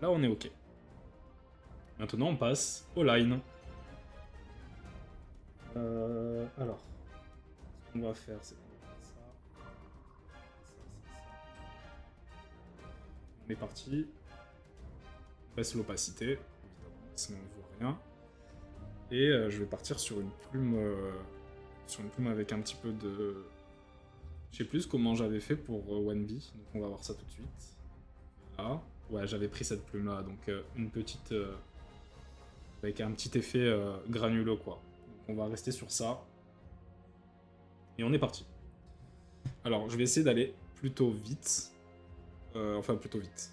Là, on est OK. Maintenant, on passe au line. Alors, ce qu'on va faire, c'est qu'on va faire ça. On est parti. On baisse l'opacité, évidemment, sinon on ne voit rien. Et je vais partir sur une plume avec un petit peu de... Je sais plus comment j'avais fait pour 1B, donc on va voir ça tout de suite. Là. Ouais, j'avais pris cette plume-là, donc une petite... avec un petit effet granuleux, quoi. Donc on va rester sur ça. Et on est parti. Alors, je vais essayer d'aller plutôt vite. Enfin, plutôt vite.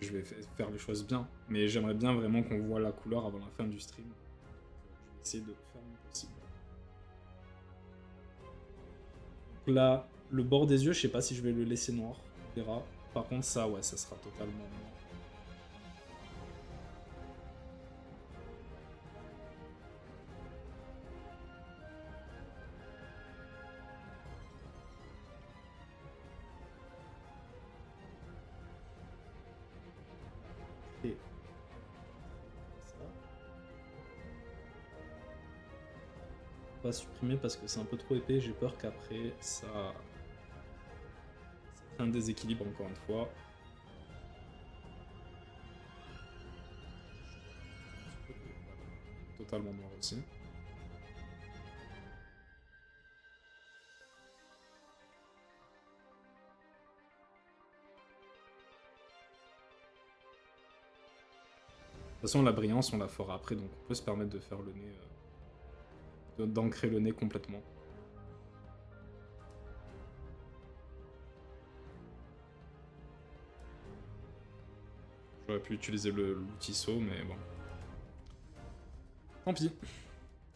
Je vais faire les choses bien. Mais j'aimerais bien vraiment qu'on voit la couleur avant la fin du stream. Je vais essayer de faire mon possible. Donc là, le bord des yeux, je sais pas si je vais le laisser noir. On verra. Par contre, ça, ouais, ça sera totalement noir. Et ça. On va supprimer parce que c'est un peu trop épais. J'ai peur qu'après, ça crée un déséquilibre encore une fois. Totalement noir aussi. De toute façon, la brillance, on la fera après, donc on peut se permettre de faire le nez, d'ancrer le nez complètement. J'aurais pu utiliser l'outil saut, mais bon. Tant pis.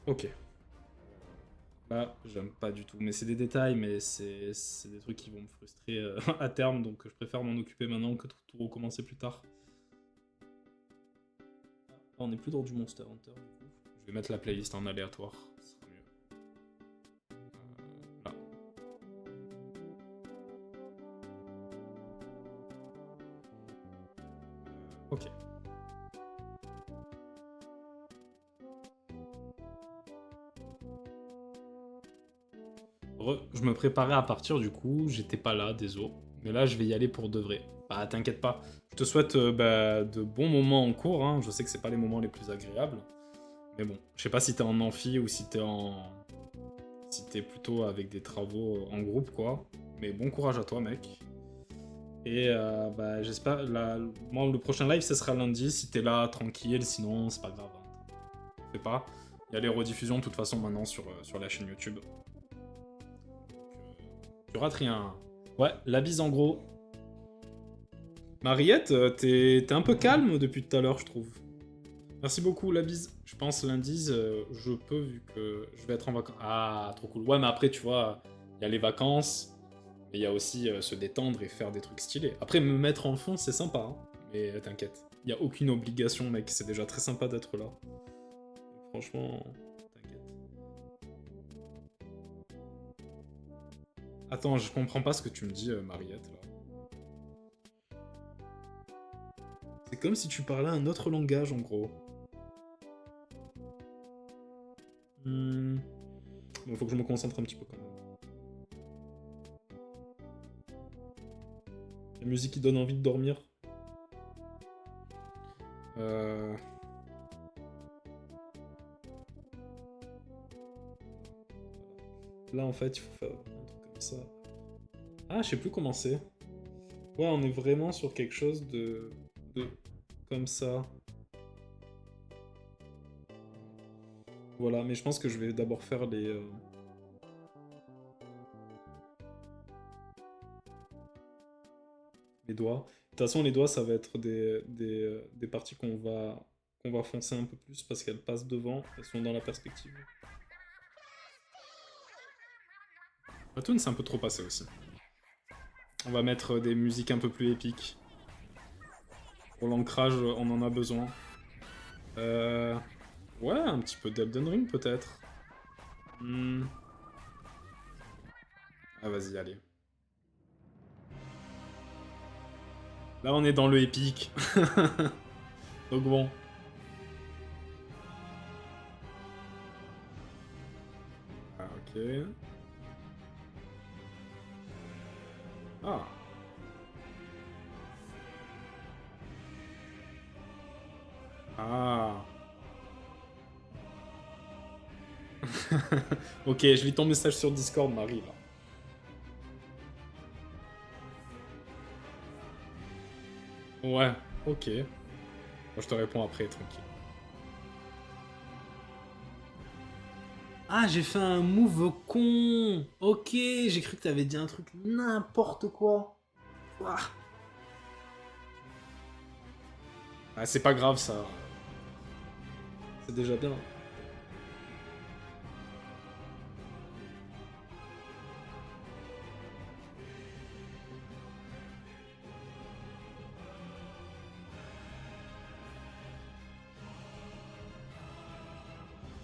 Ok. Là, j'aime pas du tout. Mais c'est des détails, mais c'est des trucs qui vont me frustrer à terme, donc je préfère m'en occuper maintenant que tout recommencer plus tard. Ah, on est plus dans du Monster Hunter, du coup. Je vais mettre la playlist en aléatoire, ce sera mieux. Là. Ok. Je me préparais à partir, du coup, j'étais pas là, désolé. Mais là, je vais y aller pour de vrai. Bah, t'inquiète pas. Je te souhaite de bons moments en cours, hein. Je sais que c'est pas les moments les plus agréables. Mais bon, je sais pas si t'es en amphi ou si t'es en... Si t'es plutôt avec des travaux en groupe, quoi. Mais bon courage à toi, mec. Et bah, j'espère... Moi, le prochain live, ce sera lundi. Si t'es là, tranquille. Sinon, c'est pas grave. Hein. Je sais pas. Il y a les rediffusions, de toute façon, maintenant, sur la chaîne YouTube. Tu rates rien. Ouais, la bise en gros. Mariette, t'es un peu calme depuis tout à l'heure, je trouve. Merci beaucoup, la bise. Je pense lundi, je peux, vu que je vais être en vacances. Ah, trop cool. Ouais, mais après, tu vois, il y a les vacances, mais il y a aussi se détendre et faire des trucs stylés. Après, me mettre en fond, c'est sympa, hein. Mais t'inquiète, il n'y a aucune obligation, mec. C'est déjà très sympa d'être là. Franchement, t'inquiète. Attends, je comprends pas ce que tu me dis, Mariette, là. C'est comme si tu parlais un autre langage, en gros. Bon, faut que je me concentre un petit peu quand même. La musique qui donne envie de dormir. Là, en fait, il faut faire un truc comme ça. Ah, je sais plus comment c'est. Ouais, on est vraiment sur quelque chose de comme ça. Voilà, mais je pense que je vais d'abord faire les doigts. De toute façon, les doigts, ça va être des parties qu'on va foncer un peu plus parce qu'elles passent devant, elles sont dans la perspective. La tune, c'est un peu trop passé aussi. On va mettre des musiques un peu plus épiques. Pour l'ancrage, on en a besoin. Ouais, un petit peu d'Elden Ring peut-être. Ah, vas-y, allez. Là, on est dans le épique. Donc bon. Ah, ok. Ah. Ah. Ok, je lis ton message sur Discord, Marie, là. Ouais, ok. Moi, je te réponds après, tranquille. Ah, j'ai fait un move con. Ok, j'ai cru que t'avais dit un truc n'importe quoi. Ouah. Ah, c'est pas grave, ça. C'est déjà bien.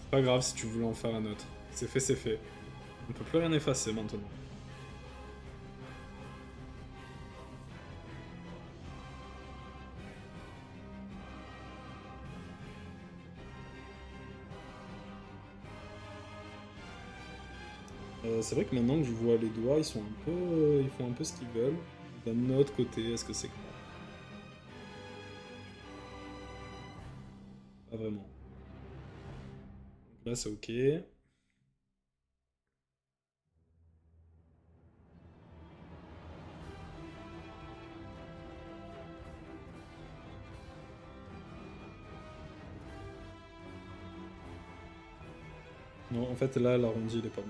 C'est pas grave si tu voulais en faire un autre. C'est fait, c'est fait. On peut plus rien effacer maintenant. C'est vrai que maintenant que je vois les doigts, ils sont un peu, ils font un peu ce qu'ils veulent. D'un autre côté, est-ce que c'est grave? Pas vraiment. Donc là, c'est ok. Non, en fait, là, l'arrondi, il est pas bon.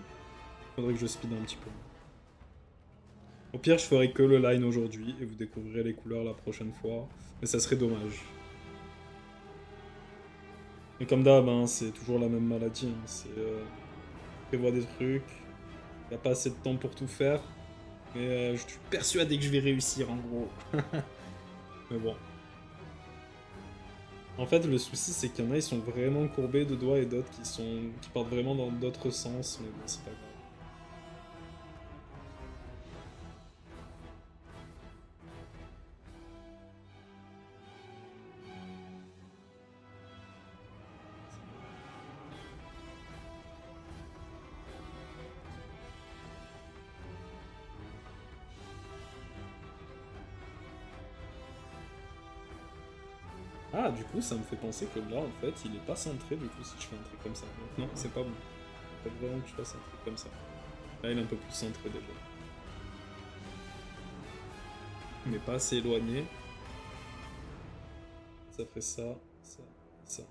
Faudrait que je speed un petit peu. Au pire, je ferai que le line aujourd'hui et vous découvrirez les couleurs la prochaine fois. Mais ça serait dommage. Mais comme d'hab, hein, c'est toujours la même maladie. Hein. C'est prévois des trucs, y a pas assez de temps pour tout faire. Mais je suis persuadé que je vais réussir en gros. Mais bon. En fait, le souci, c'est qu'il y en a, ils sont vraiment courbés de doigts et d'autres qui partent vraiment dans d'autres sens. Mais bon, c'est pas grave. Ah, du coup, ça me fait penser que là, en fait, il est pas centré, du coup, si je fais un truc comme ça. Donc, non, c'est pas bon. Faut vraiment que je fasse un truc comme ça. Là, il est un peu plus centré déjà. Mais pas assez éloigné. Ça ferait ça, ça, ça.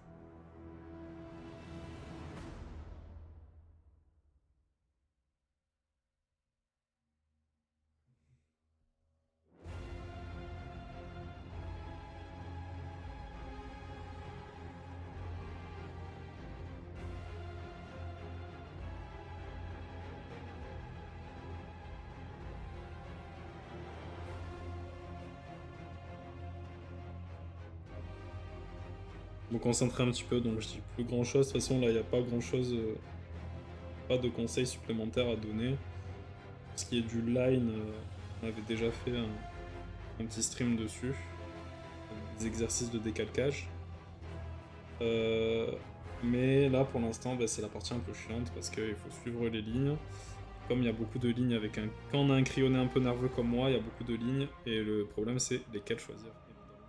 Me concentrer un petit peu, donc je dis plus grand chose. De toute façon, là, il n'y a pas grand chose, pas de conseils supplémentaires à donner. Pour ce qui est du line, on avait déjà fait un petit stream dessus, des exercices de décalcage. Euh, mais là, pour l'instant, bah, c'est la partie un peu chiante parce qu'il faut suivre les lignes. Comme il y a beaucoup de lignes avec un. Quand on a un crayonné un peu nerveux comme moi, il y a beaucoup de lignes et le problème c'est lesquelles choisir, évidemment.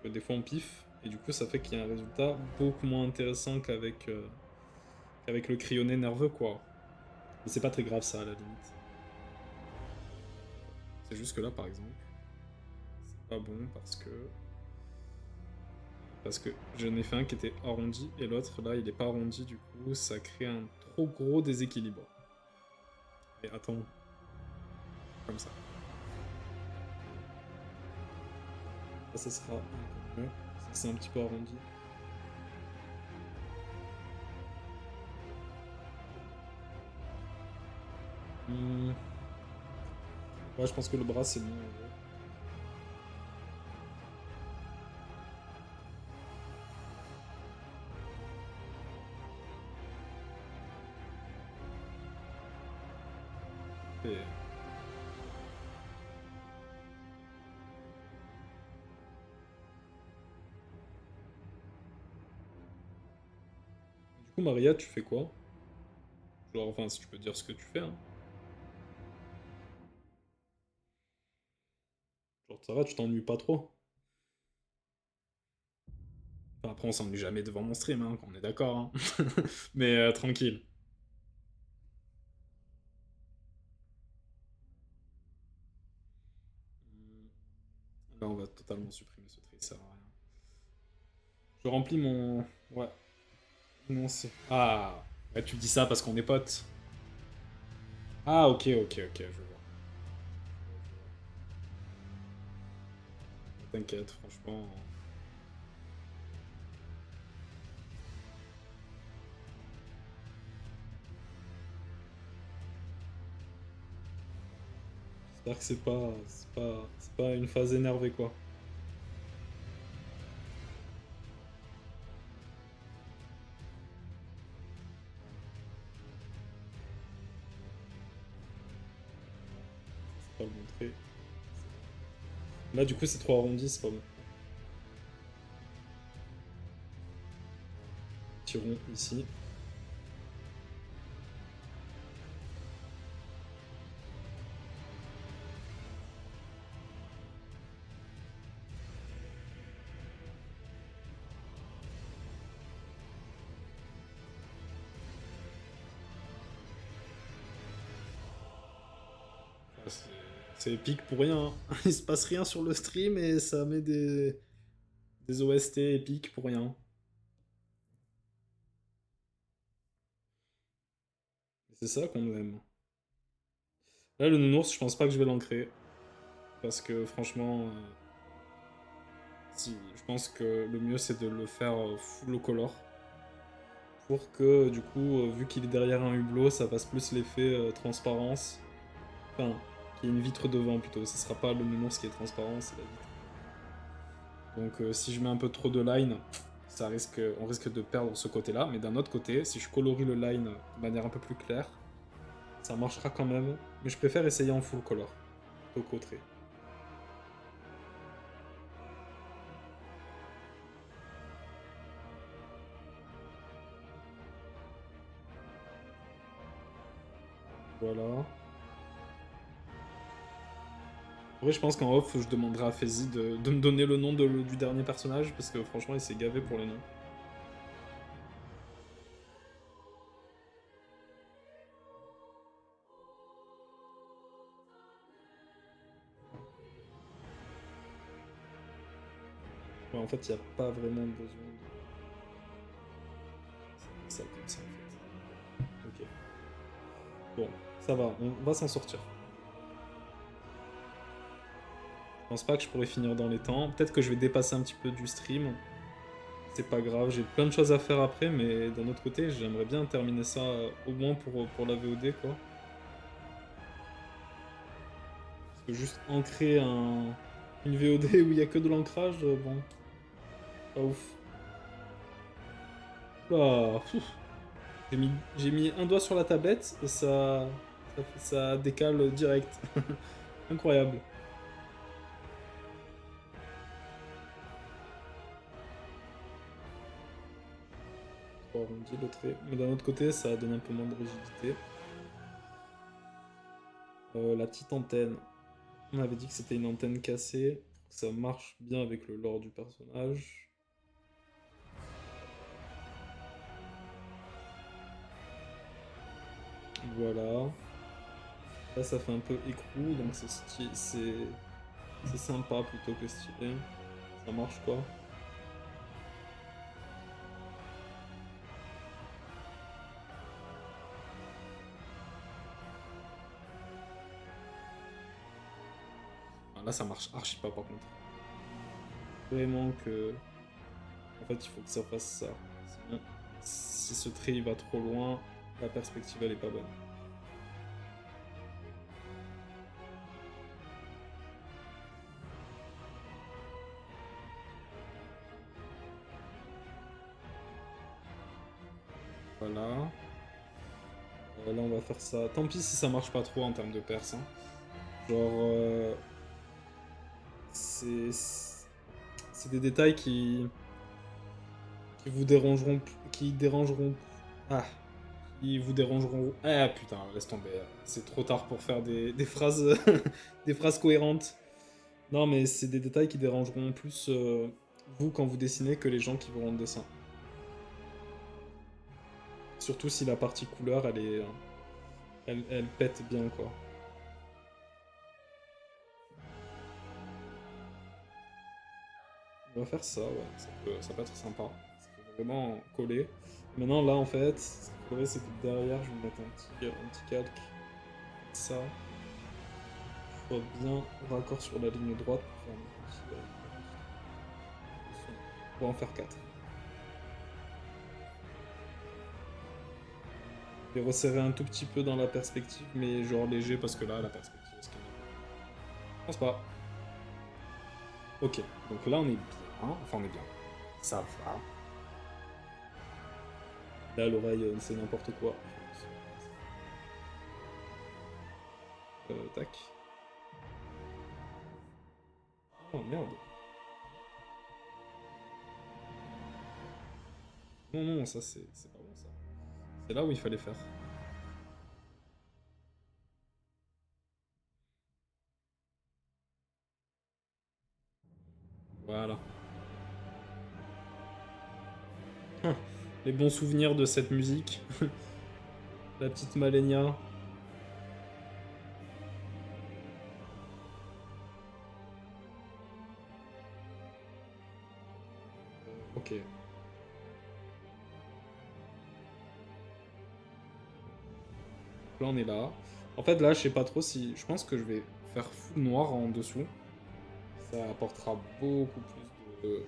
Donc, des fois on piffe et du coup ça fait qu'il y a un résultat beaucoup moins intéressant qu'avec le crayonné nerveux quoi. Mais c'est pas très grave ça à la limite. C'est juste que là par exemple, c'est pas bon parce que j'en ai fait un qui était arrondi et l'autre là il est pas arrondi du coup ça crée un trop gros déséquilibre. Et attends, comme ça. Là, ça sera un peu mieux. C'est un petit peu arrondi. Hmm. Ouais, je pense que le bras c'est bon. Et- coup, Maria, tu fais quoi? Genre, enfin, si tu peux dire ce que tu fais, hein. Genre, ça va, tu t'ennuies pas trop. Enfin, après, on s'ennuie jamais devant mon stream, hein, on est d'accord, hein. Mais tranquille. Là, on va totalement supprimer ce tri, ça sert à rien. Je remplis mon... Ouais, non, c'est... Ah, ouais, tu dis ça parce qu'on est potes. Ah, ok, ok, ok, je vois. T'inquiète, franchement. J'espère que c'est pas une phase énervée, quoi. C'est pas le montrer. Là, du coup, c'est 3 arrondis, c'est pas bon. Tirons ici. Ah, c'est épique pour rien, hein. Il se passe rien sur le stream et ça met des OST épiques pour rien. C'est ça qu'on aime. Là, le nounours, je pense pas que je vais l'ancrer. Parce que franchement, si, je pense que le mieux c'est de le faire full color. Pour que, du coup, vu qu'il est derrière un hublot, ça fasse plus l'effet transparence. Enfin, qu'il y ait une vitre devant plutôt. Ce sera pas le nounours qui est transparent, c'est la vitre. Donc si je mets un peu trop de line, on risque de perdre ce côté-là. Mais d'un autre côté, si je colorie le line de manière un peu plus claire, ça marchera quand même. Mais je préfère essayer en full color, plutôt qu'au trait. Voilà. En vrai, je pense qu'en off, je demanderai à Faizy de me donner le nom du dernier personnage, parce que franchement, il s'est gavé pour les noms. Ouais, en fait, il n'y a pas vraiment besoin de ça comme ça, en fait. Ok. Bon, ça va, on va s'en sortir. Je pense pas que je pourrais finir dans les temps. Peut-être que je vais dépasser un petit peu du stream. C'est pas grave, j'ai plein de choses à faire après, mais d'un autre côté, j'aimerais bien terminer ça au moins pour la VOD, quoi. Parce que juste ancrer une VOD où il y a que de l'ancrage, bon, pas ouf. Ouah, pfff. J'ai mis un doigt sur la tablette et ça décale direct. Incroyable. Trop arrondi le trait. Mais d'un autre côté, ça donne un peu moins de rigidité. La petite antenne. On avait dit que c'était une antenne cassée. Ça marche bien avec le lore du personnage. Voilà. Là, ça fait un peu écrou, donc c'est sympa plutôt que stylé. Ça marche quoi. Ah, là, ça marche archi pas par contre. Vraiment que. En fait, il faut que ça fasse ça. Sinon, si ce trait il va trop loin, la perspective elle est pas bonne. Voilà. Là, on va faire ça. Tant pis si ça marche pas trop en termes de perse, hein. Genre, c'est c'est des détails qui vous dérangeront, qui dérangeront Ah, qui vous dérangeront. Ah putain, laisse tomber. C'est trop tard pour faire des phrases, des phrases cohérentes. Non, mais c'est des détails qui dérangeront plus vous quand vous dessinez que les gens qui verront le dessin. Surtout si la partie couleur, elle est, elle pète bien quoi. On va faire ça, ouais. Ça peut être sympa. Ça peut vraiment coller. Maintenant, là, en fait, ce qu'il faudrait, c'est que derrière, je vais mettre un petit calque. Ça. Soit bien raccord sur la ligne droite pour faire un petit, on va en faire 4. Je vais resserrer un tout petit peu dans la perspective, mais genre léger parce que là, la perspective, est-ce qu'elle est... Je pense pas. Ok, donc là, on est bien. Enfin, on est bien. Ça va. Là, l'oreille, c'est n'importe quoi. Tac. Oh merde. Non, non, ça, c'est pas bon, ça. C'est là où il fallait faire. Voilà. Hum, les bons souvenirs de cette musique. La petite Malenia. Ok. Là, on est là. En fait, là, je sais pas trop si... Je pense que je vais faire full noir en dessous. Ça apportera beaucoup plus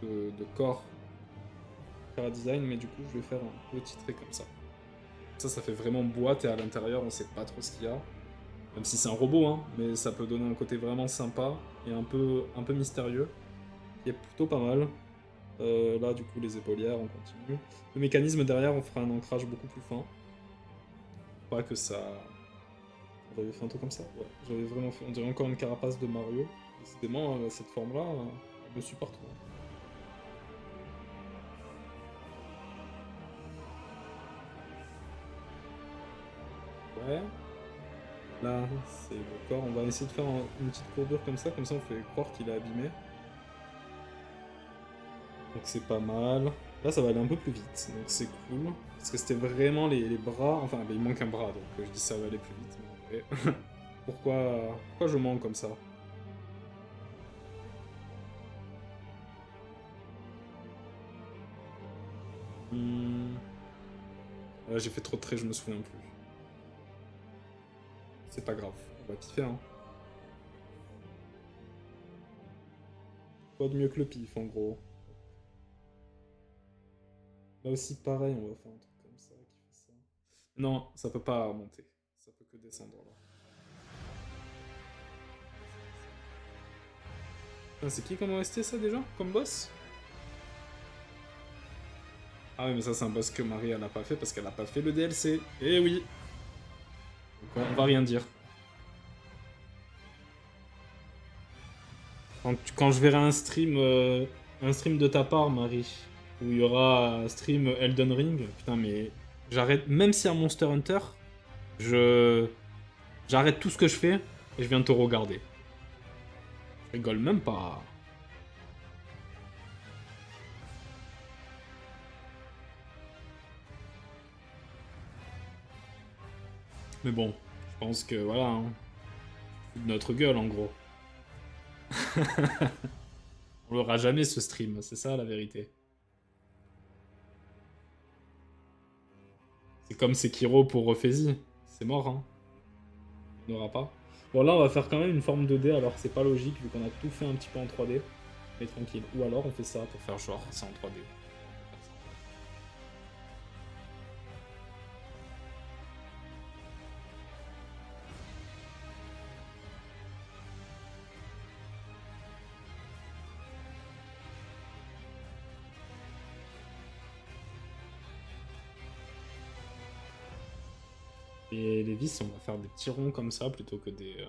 de corps à design, mais du coup, je vais faire un petit trait comme ça. Ça fait vraiment boîte et à l'intérieur, on sait pas trop ce qu'il y a. Même si c'est un robot, hein, mais ça peut donner un côté vraiment sympa et un peu mystérieux, qui est plutôt pas mal. Là, du coup, les épaulières, on continue. Le mécanisme derrière, on fera un ancrage beaucoup plus fin. Pas que ça... J'avais fait un truc comme ça. Ouais, j'avais vraiment fait... On dirait encore une carapace de Mario. Décidément, cette forme-là, elle me suit partout. Ouais. Là, c'est le corps. On va essayer de faire une petite courbure comme ça on fait croire qu'il est abîmé. Donc c'est pas mal. Là, ça va aller un peu plus vite, donc c'est cool. Parce que c'était vraiment les bras... Enfin, il manque un bras, donc je dis ça va aller plus vite. Mais en vrai, pourquoi je mens comme ça? Hmm. J'ai fait trop de traits, je me souviens plus. C'est pas grave, on va piffer, hein. Quoi de mieux que le pif, en gros. Là aussi, pareil, on va faire un truc comme ça, qui fait ça. Non, ça peut pas monter. Ça peut que descendre, là. Putain, c'est qui comme OST, ça, déjà? Comme boss? Ah oui, mais ça, c'est un boss que Marie, elle a pas fait, parce qu'elle a pas fait le DLC. Eh oui. Donc, on va rien dire. Quand je verrai un stream de ta part, Marie, où il y aura un stream Elden Ring, putain, mais j'arrête, même si c'est un Monster Hunter, je j'arrête tout ce que je fais et je viens te regarder. Je rigole même pas. Mais bon, je pense que voilà, hein, de notre gueule en gros. On l'aura jamais ce stream, c'est ça la vérité. C'est comme Sekiro pour Refezi, c'est mort, hein. On n'aura pas. Bon, là, on va faire quand même une forme 2D, alors que c'est pas logique, vu qu'on a tout fait un petit peu en 3D. Mais tranquille. Ou alors, on fait ça pour faire genre, c'est en 3D. Et les vis, on va faire des petits ronds comme ça, plutôt que des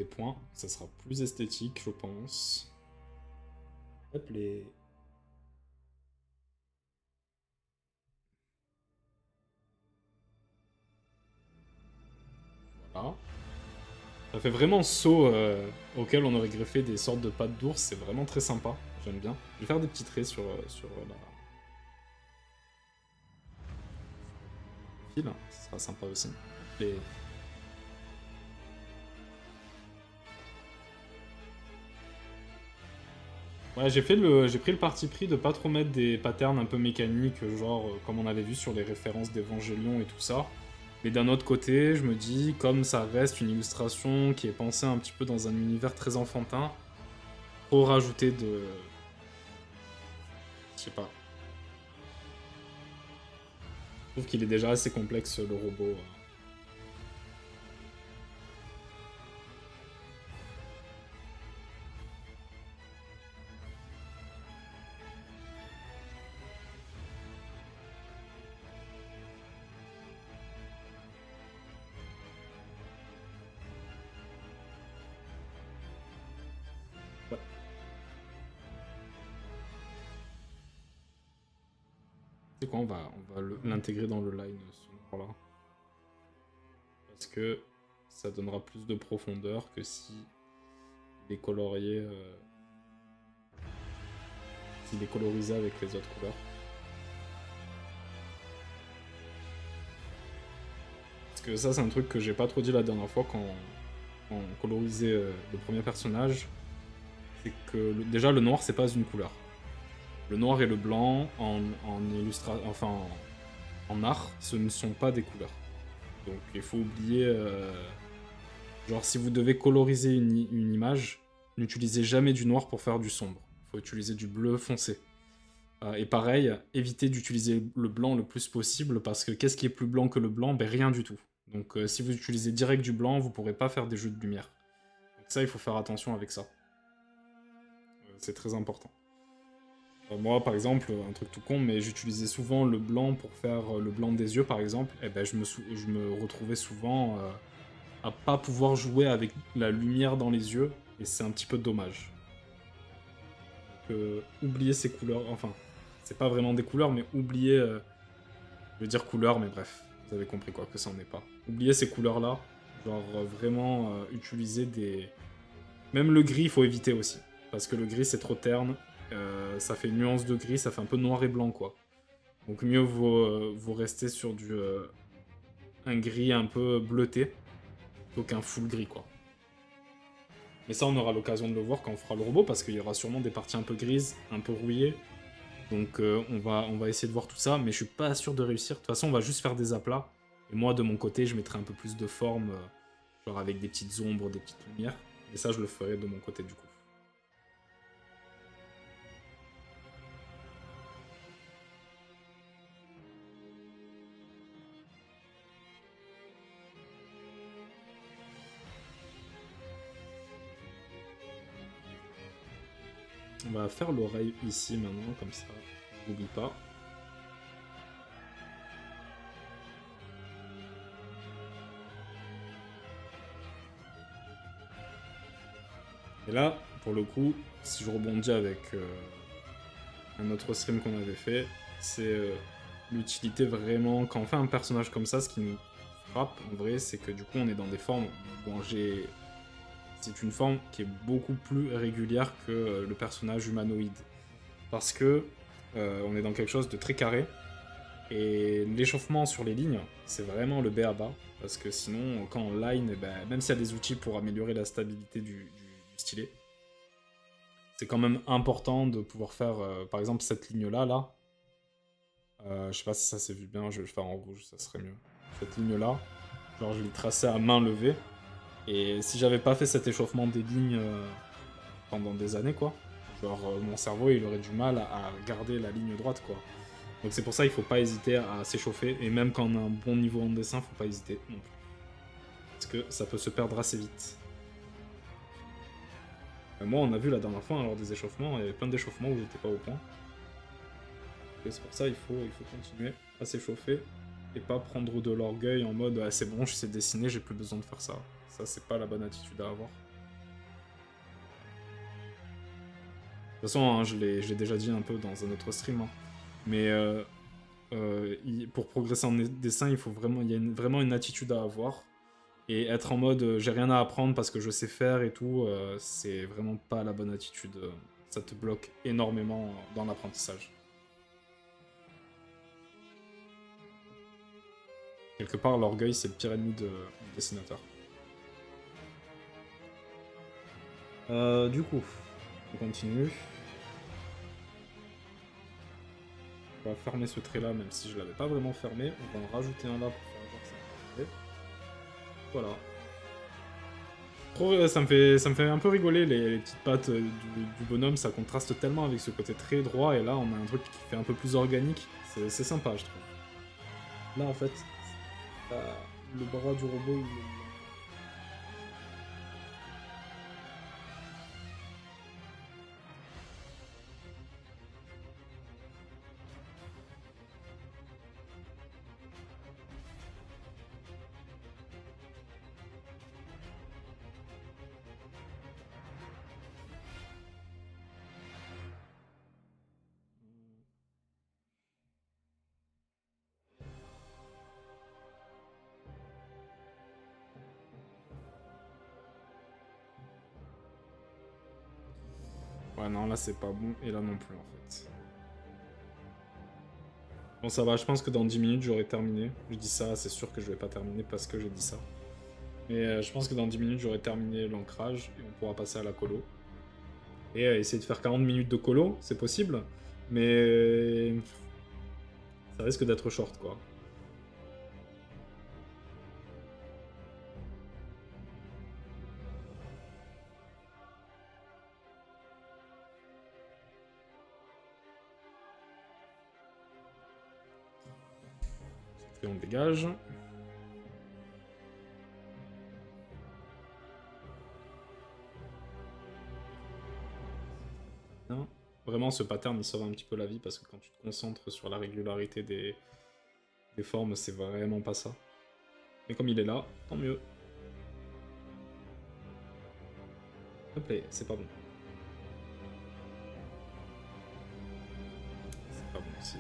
points. Ça sera plus esthétique, je pense. Hop, les... Voilà. Ça fait vraiment saut auquel on aurait greffé des sortes de pattes d'ours. C'est vraiment très sympa. J'aime bien. Je vais faire des petits traits sur la file. Ce sera sympa aussi. Et... ouais, j'ai pris le parti pris de pas trop mettre des patterns un peu mécaniques, genre comme on avait vu sur les références d'Evangelion et tout ça. Mais d'un autre côté, je me dis, comme ça reste une illustration qui est pensée un petit peu dans un univers très enfantin, trop rajouter de... Je sais pas. Je trouve qu'il est déjà assez complexe, le robot. Ouais. C'est quoi, on va l'intégrer dans le line, ce noir-là. Parce que ça donnera plus de profondeur que si il est colorié... s'il est colorisé avec les autres couleurs. Parce que ça, c'est un truc que j'ai pas trop dit la dernière fois quand on colorisait le premier personnage. C'est que déjà, le noir, c'est pas une couleur. Le noir et le blanc, en art, ce ne sont pas des couleurs. Donc il faut oublier... genre, si vous devez coloriser une image, n'utilisez jamais du noir pour faire du sombre. Il faut utiliser du bleu foncé. Et pareil, évitez d'utiliser le blanc le plus possible, parce que qu'est-ce qui est plus blanc que le blanc? Ben rien du tout. Donc si vous utilisez direct du blanc, vous pourrez pas faire des jeux de lumière. Donc ça, il faut faire attention avec ça. C'est très important. Moi, par exemple, un truc tout con, mais j'utilisais souvent le blanc pour faire le blanc des yeux, par exemple. Et ben, je me retrouvais souvent à pas pouvoir jouer avec la lumière dans les yeux, et c'est un petit peu dommage. Donc, oublier ces couleurs, enfin, c'est pas vraiment des couleurs, mais oublier, je veux dire couleurs, mais bref, vous avez compris quoi, que ça en est pas. Oublier ces couleurs-là, genre vraiment utiliser des... Même le gris, il faut éviter aussi, parce que le gris c'est trop terne. Ça fait une nuance de gris, ça fait un peu noir et blanc, quoi. Donc mieux vous rester sur un gris un peu bleuté, plutôt qu'un full gris, quoi. Mais ça, on aura l'occasion de le voir quand on fera le robot, parce qu'il y aura sûrement des parties un peu grises, un peu rouillées. Donc on va essayer de voir tout ça, mais je suis pas sûr de réussir. De toute façon, on va juste faire des aplats. Et moi, de mon côté, je mettrai un peu plus de forme, genre avec des petites ombres, des petites lumières. Et ça, je le ferai de mon côté, du coup. On va faire l'oreille ici maintenant, comme ça, je n'oublie pas. Et là, pour le coup, si je rebondis avec un autre stream qu'on avait fait, c'est l'utilité vraiment... Quand on fait un personnage comme ça, ce qui nous frappe, en vrai, c'est que du coup, on est dans des formes... Bon, c'est une forme qui est beaucoup plus régulière que le personnage humanoïde. Parce que on est dans quelque chose de très carré, et l'échauffement sur les lignes, c'est vraiment le b.a.-ba, parce que sinon, quand on line, ben, même s'il y a des outils pour améliorer la stabilité du stylet, c'est quand même important de pouvoir faire, par exemple, cette ligne-là, là. Je sais pas si ça s'est vu bien, je vais le faire en rouge, ça serait mieux. Cette ligne-là, genre je l'ai tracée à main levée, et si j'avais pas fait cet échauffement des lignes pendant des années, quoi, genre mon cerveau, il aurait du mal à garder la ligne droite, quoi. Donc c'est pour ça qu'il faut pas hésiter à s'échauffer, et même quand on a un bon niveau en dessin, faut pas hésiter non plus. Parce que ça peut se perdre assez vite. Moi, on a vu la dernière fois, lors des échauffements, il y avait plein d'échauffements où j'étais pas au point. Et c'est pour ça qu'il faut continuer à s'échauffer, et pas prendre de l'orgueil en mode ah, c'est bon, je sais dessiner, j'ai plus besoin de faire ça. Ça, c'est pas la bonne attitude à avoir. De toute façon, hein, je l'ai déjà dit un peu dans un autre stream, hein. Mais pour progresser en dessin, il y a vraiment une attitude à avoir. Et être en mode j'ai rien à apprendre parce que je sais faire et tout, c'est vraiment pas la bonne attitude. Ça te bloque énormément dans l'apprentissage. Quelque part, l'orgueil, c'est le pire ennemi du dessinateur. Du coup, on continue. On va fermer ce trait là, même si je l'avais pas vraiment fermé. On va en rajouter un là pour faire genre que c'est un trait. Voilà. Trop, ça me fait un peu rigoler les petites pattes du bonhomme, ça contraste tellement avec ce côté très droit, et là on a un truc qui fait un peu plus organique, c'est sympa je trouve. Là en fait, le bras du robot il est... Ouais non là c'est pas bon, et là non plus en fait. Bon ça va, je pense que dans 10 minutes j'aurai terminé. Je dis ça, c'est sûr que je vais pas terminer parce que j'ai dit ça. Mais je pense que dans 10 minutes j'aurai terminé l'ancrage, et on pourra passer à la colo. Et essayer de faire 40 minutes de colo, c'est possible, mais ça risque d'être short quoi. Et on dégage. Non. Vraiment, ce pattern, il sauve un petit peu la vie, parce que quand tu te concentres sur la régularité des formes, c'est vraiment pas ça. Mais comme il est là, tant mieux. Hop là, c'est pas bon. C'est pas bon aussi.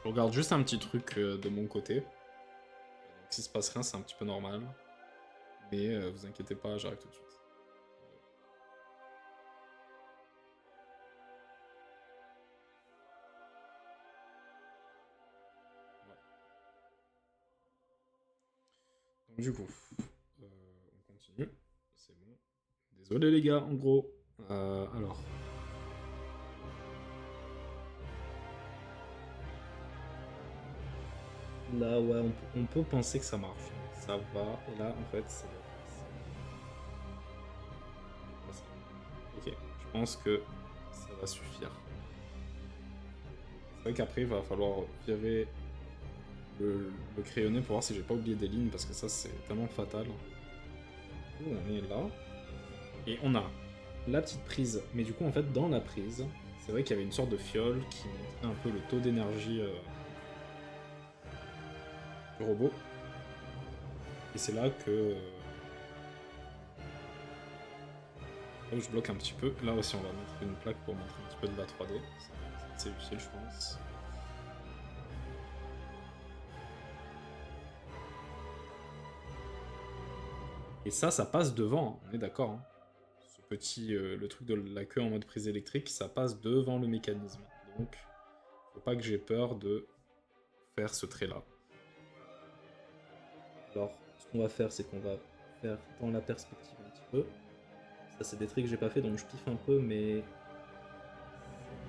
Je regarde juste un petit truc de mon côté. Donc s'il se passe rien, c'est un petit peu normal. Mais vous inquiétez pas, j'arrive tout de suite. Ouais. Donc du coup, on continue. C'est bon. Désolé les gars, en gros. Alors. Là, ouais, on peut penser que ça marche. Ça va. Et là, en fait, c'est... Ok, je pense que ça va suffire. C'est vrai qu'après, il va falloir virer le crayonné pour voir si j'ai pas oublié des lignes, parce que ça, c'est tellement fatal. On est là. Et on a la petite prise. Mais du coup, en fait, dans la prise, c'est vrai qu'il y avait une sorte de fiole qui montrait un peu le taux d'énergie du robot. Et c'est là que... je bloque un petit peu. Là aussi, on va mettre une plaque pour montrer un petit peu de la 3D. C'est utile, je pense. Et ça passe devant, on est d'accord. Hein. Ce petit, le truc de la queue en mode prise électrique, ça passe devant le mécanisme. Donc, faut pas que j'ai peur de faire ce trait-là. Alors, ce qu'on va faire, c'est qu'on va faire dans la perspective un petit peu. Ça, c'est des traits que j'ai pas fait, donc je piffe un peu, mais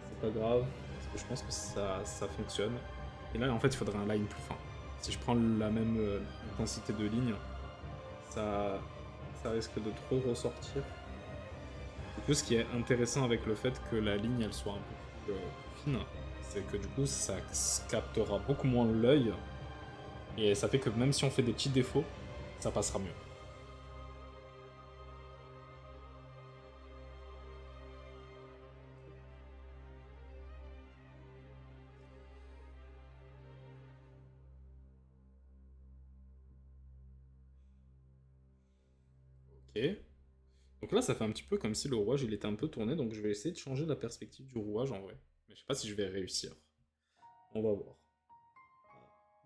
c'est pas grave, parce que je pense que ça fonctionne. Et là, en fait, il faudrait un line plus fin. Si je prends la même intensité de ligne, ça risque de trop ressortir. Du coup, ce qui est intéressant avec le fait que la ligne elle soit un peu plus fine, c'est que du coup, ça captera beaucoup moins l'œil. Et ça fait que même si on fait des petits défauts, ça passera mieux. Ok. Donc là, ça fait un petit peu comme si le rouage il était un peu tourné, donc je vais essayer de changer la perspective du rouage en vrai. Mais je sais pas si je vais réussir. On va voir.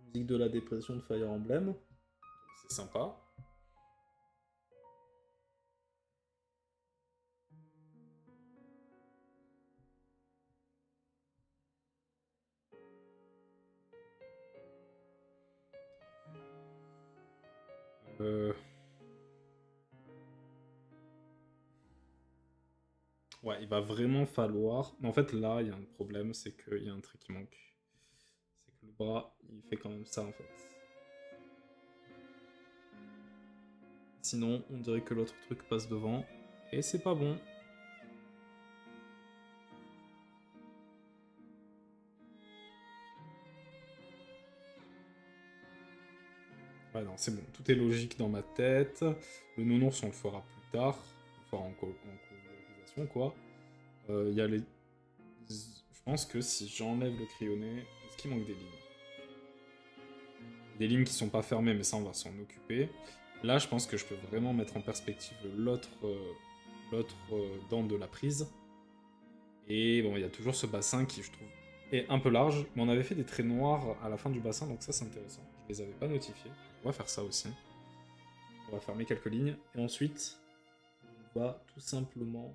Musique de la dépression de Fire Emblem. C'est sympa. Euh... Ouais, il va vraiment falloir... Mais en fait, là, il y a un problème, c'est qu'il y a un trait qui manque. C'est que le bras, il fait quand même ça, en fait. Sinon, on dirait que l'autre truc passe devant. Et c'est pas bon. Ouais, non, c'est bon. Tout est logique dans ma tête. Le nounours, on le fera plus tard. On le fera en colorisation, quoi. Il y a les... Je pense que si j'enlève le crayonné... Est-ce qu'il manque des lignes? Des lignes qui sont pas fermées, mais ça, on va s'en occuper. Là, je pense que je peux vraiment mettre en perspective l'autre dent de la prise. Et bon, il y a toujours ce bassin qui, je trouve, est un peu large. Mais on avait fait des traits noirs à la fin du bassin, donc ça, c'est intéressant. Je les avais pas notifiés. On va faire ça aussi. On va fermer quelques lignes. Et ensuite, on va tout simplement...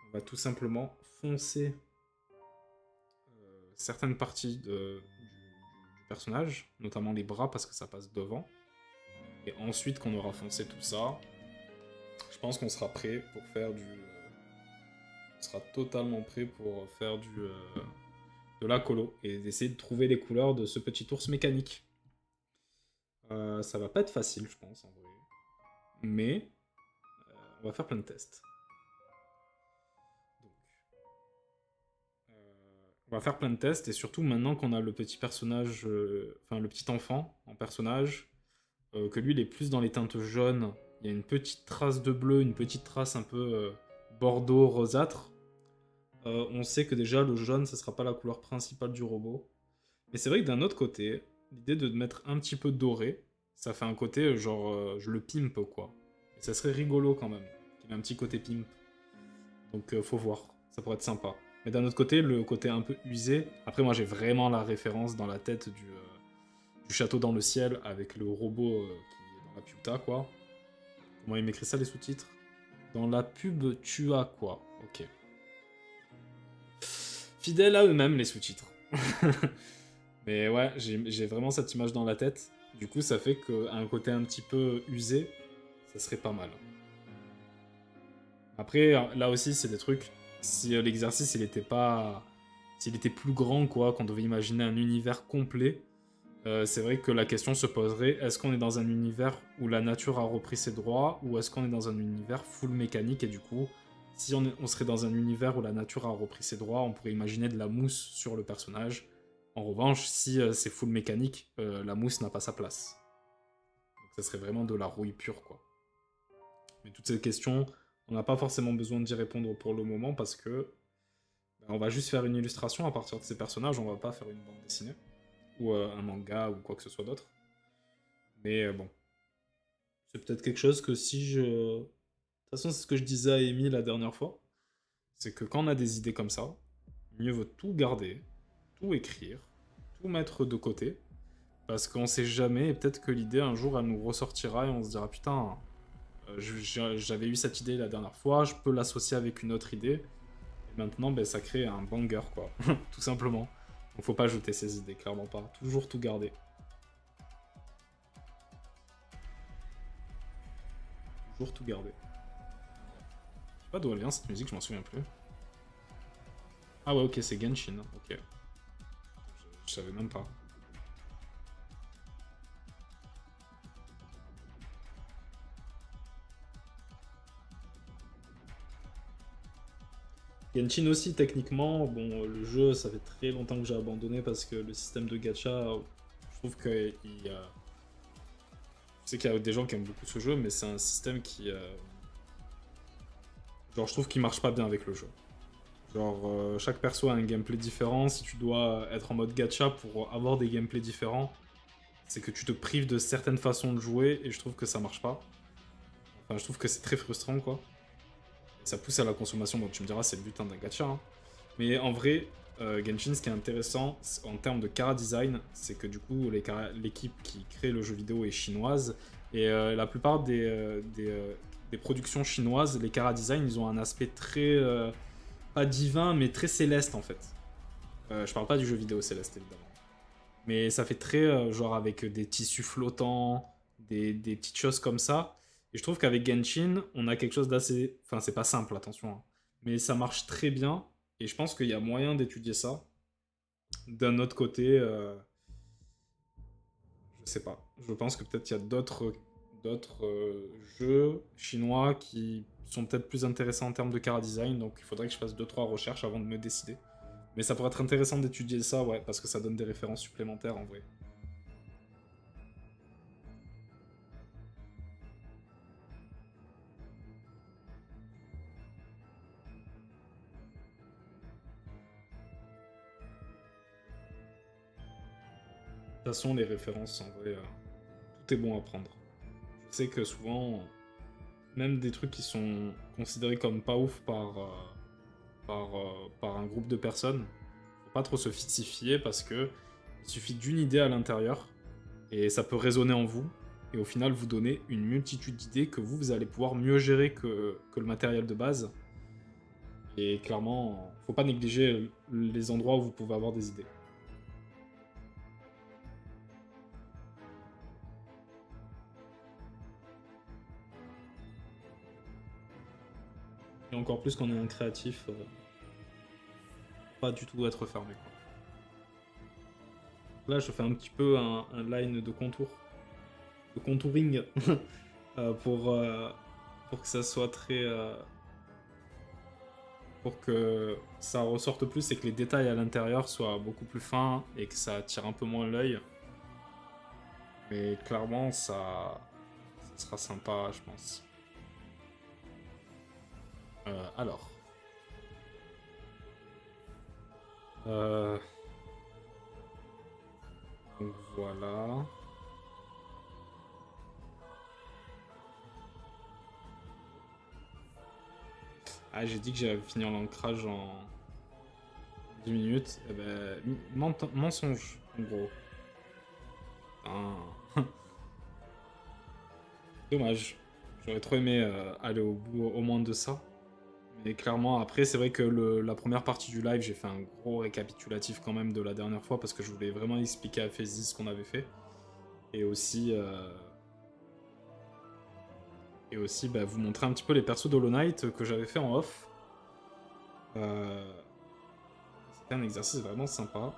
on va tout simplement foncer certaines parties du personnage, notamment les bras parce que ça passe devant. Et ensuite qu'on aura foncé tout ça, je pense qu'on sera prêt pour faire du... on sera totalement prêt pour faire de la colo et d'essayer de trouver les couleurs de ce petit ours mécanique. Ça va pas être facile, je pense, en vrai. Mais on va faire plein de tests. On va faire plein de tests et surtout maintenant qu'on a le petit personnage, enfin le petit enfant en personnage, que lui il est plus dans les teintes jaunes, il y a une petite trace de bleu, une petite trace un peu bordeaux rosâtre. On sait que déjà le jaune ça sera pas la couleur principale du robot. Mais c'est vrai que d'un autre côté, l'idée de mettre un petit peu doré, ça fait un côté genre je le pimpe quoi. Et ça serait rigolo quand même, qu'il ait un petit côté pimp. Donc faut voir, ça pourrait être sympa. Mais d'un autre côté, le côté un peu usé. Après, moi, j'ai vraiment la référence dans la tête du château dans le ciel avec le robot qui est dans la pubta, quoi. Comment il m'écrit ça, les sous-titres? Dans la pub, tu as quoi? Ok. Fidèles à eux-mêmes, les sous-titres. Mais ouais, j'ai vraiment cette image dans la tête. Du coup, ça fait qu'un côté un petit peu usé, ça serait pas mal. Après, là aussi, c'est des trucs. Si l'exercice, il était pas. S'il était plus grand, quoi, qu'on devait imaginer un univers complet, c'est vrai que la question se poserait est-ce qu'on est dans un univers où la nature a repris ses droits, ou est-ce qu'on est dans un univers full mécanique, et du coup, si on serait dans un univers où la nature a repris ses droits, on pourrait imaginer de la mousse sur le personnage. En revanche, si c'est full mécanique, la mousse n'a pas sa place. Donc ça serait vraiment de la rouille pure, quoi. Mais toutes ces questions, on n'a pas forcément besoin d'y répondre pour le moment parce que on va juste faire une illustration à partir de ces personnages, on va pas faire une bande dessinée ou un manga ou quoi que ce soit d'autre. Mais bon, c'est peut-être quelque chose que si je... De toute façon, c'est ce que je disais à Amy la dernière fois, c'est que quand on a des idées comme ça, mieux vaut tout garder, tout écrire, tout mettre de côté, parce qu'on sait jamais, et peut-être que l'idée un jour elle nous ressortira et on se dira putain, j'avais eu cette idée la dernière fois, je peux l'associer avec une autre idée. Et maintenant, ben, ça crée un banger, quoi. Tout simplement. Donc faut pas jeter ses idées, clairement pas. Toujours tout garder. Toujours tout garder. Je sais pas d'où elle vient cette musique, je m'en souviens plus. Ah ouais, ok, c'est Genshin. Ok. Je savais même pas. Genshin aussi, techniquement, bon, le jeu, ça fait très longtemps que j'ai abandonné parce que le système de gacha, je trouve que il y a... Je sais qu'il y a des gens qui aiment beaucoup ce jeu, mais c'est un système qui... Genre, je trouve qu'il marche pas bien avec le jeu. Genre, chaque perso a un gameplay différent. Si tu dois être en mode gacha pour avoir des gameplays différents, c'est que tu te prives de certaines façons de jouer, et je trouve que ça marche pas. Enfin, je trouve que c'est très frustrant, quoi. Ça pousse à la consommation, donc tu me diras, c'est le but d'un gacha, hein. Mais en vrai, Genshin, ce qui est intéressant en termes de chara design, c'est que du coup, l'équipe qui crée le jeu vidéo est chinoise, et la plupart des productions chinoises, les chara design, ils ont un aspect très, pas divin, mais très céleste, en fait. Je parle pas du jeu vidéo céleste, évidemment. Mais ça fait très, genre, avec des tissus flottants, des petites choses comme ça. Et je trouve qu'avec Genshin, on a quelque chose d'assez... Enfin, c'est pas simple, attention, hein. Mais ça marche très bien. Et je pense qu'il y a moyen d'étudier ça. D'un autre côté, je sais pas. Je pense que peut-être il y a d'autres jeux chinois qui sont peut-être plus intéressants en termes de chara design. Donc il faudrait que je fasse 2-3 recherches avant de me décider. Mais ça pourrait être intéressant d'étudier ça, ouais, parce que ça donne des références supplémentaires en vrai. De toute façon, les références, en vrai, tout est bon à prendre. Je sais que souvent, même des trucs qui sont considérés comme pas ouf par un groupe de personnes, faut pas trop se fier parce que il suffit d'une idée à l'intérieur et ça peut résonner en vous et au final vous donner une multitude d'idées que vous allez pouvoir mieux gérer que le matériel de base. Et clairement, faut pas négliger les endroits où vous pouvez avoir des idées. Et encore plus quand on est un créatif, pas du tout être fermé, quoi. Là, je fais un petit peu un line de contour, de contouring, euh, pour, euh, pour que ça soit très... pour que ça ressorte plus et que les détails à l'intérieur soient beaucoup plus fins et que ça attire un peu moins l'œil. Mais clairement, ça sera sympa, je pense. Alors. Euh, donc voilà. Ah, j'ai dit que j'allais finir l'ancrage en 10 minutes. Eh ben, mensonge, en gros. Putain. Dommage. J'aurais trop aimé aller au bout au moins de ça. Mais clairement, après, c'est vrai que la première partie du live, j'ai fait un gros récapitulatif quand même de la dernière fois parce que je voulais vraiment expliquer à FaZe ce qu'on avait fait. Et aussi, bah, vous montrer un petit peu les persos d'Hollow Knight que j'avais fait en off. Euh, C'était un exercice vraiment sympa.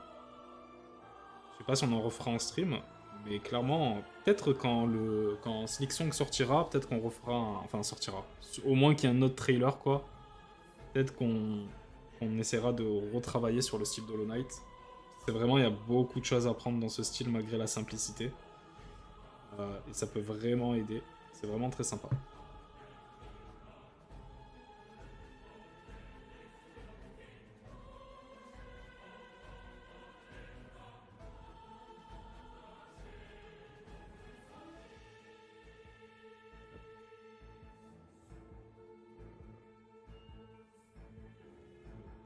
Je sais pas si on en refera en stream, mais clairement, peut-être quand Slick Song sortira, peut-être qu'on refera enfin sortira. Au moins qu'il y ait un autre trailer, quoi. Peut-être qu'on essaiera de retravailler sur le style d'Hollow Knight. C'est vraiment, il y a beaucoup de choses à prendre dans ce style malgré la simplicité. Et ça peut vraiment aider. C'est vraiment très sympa.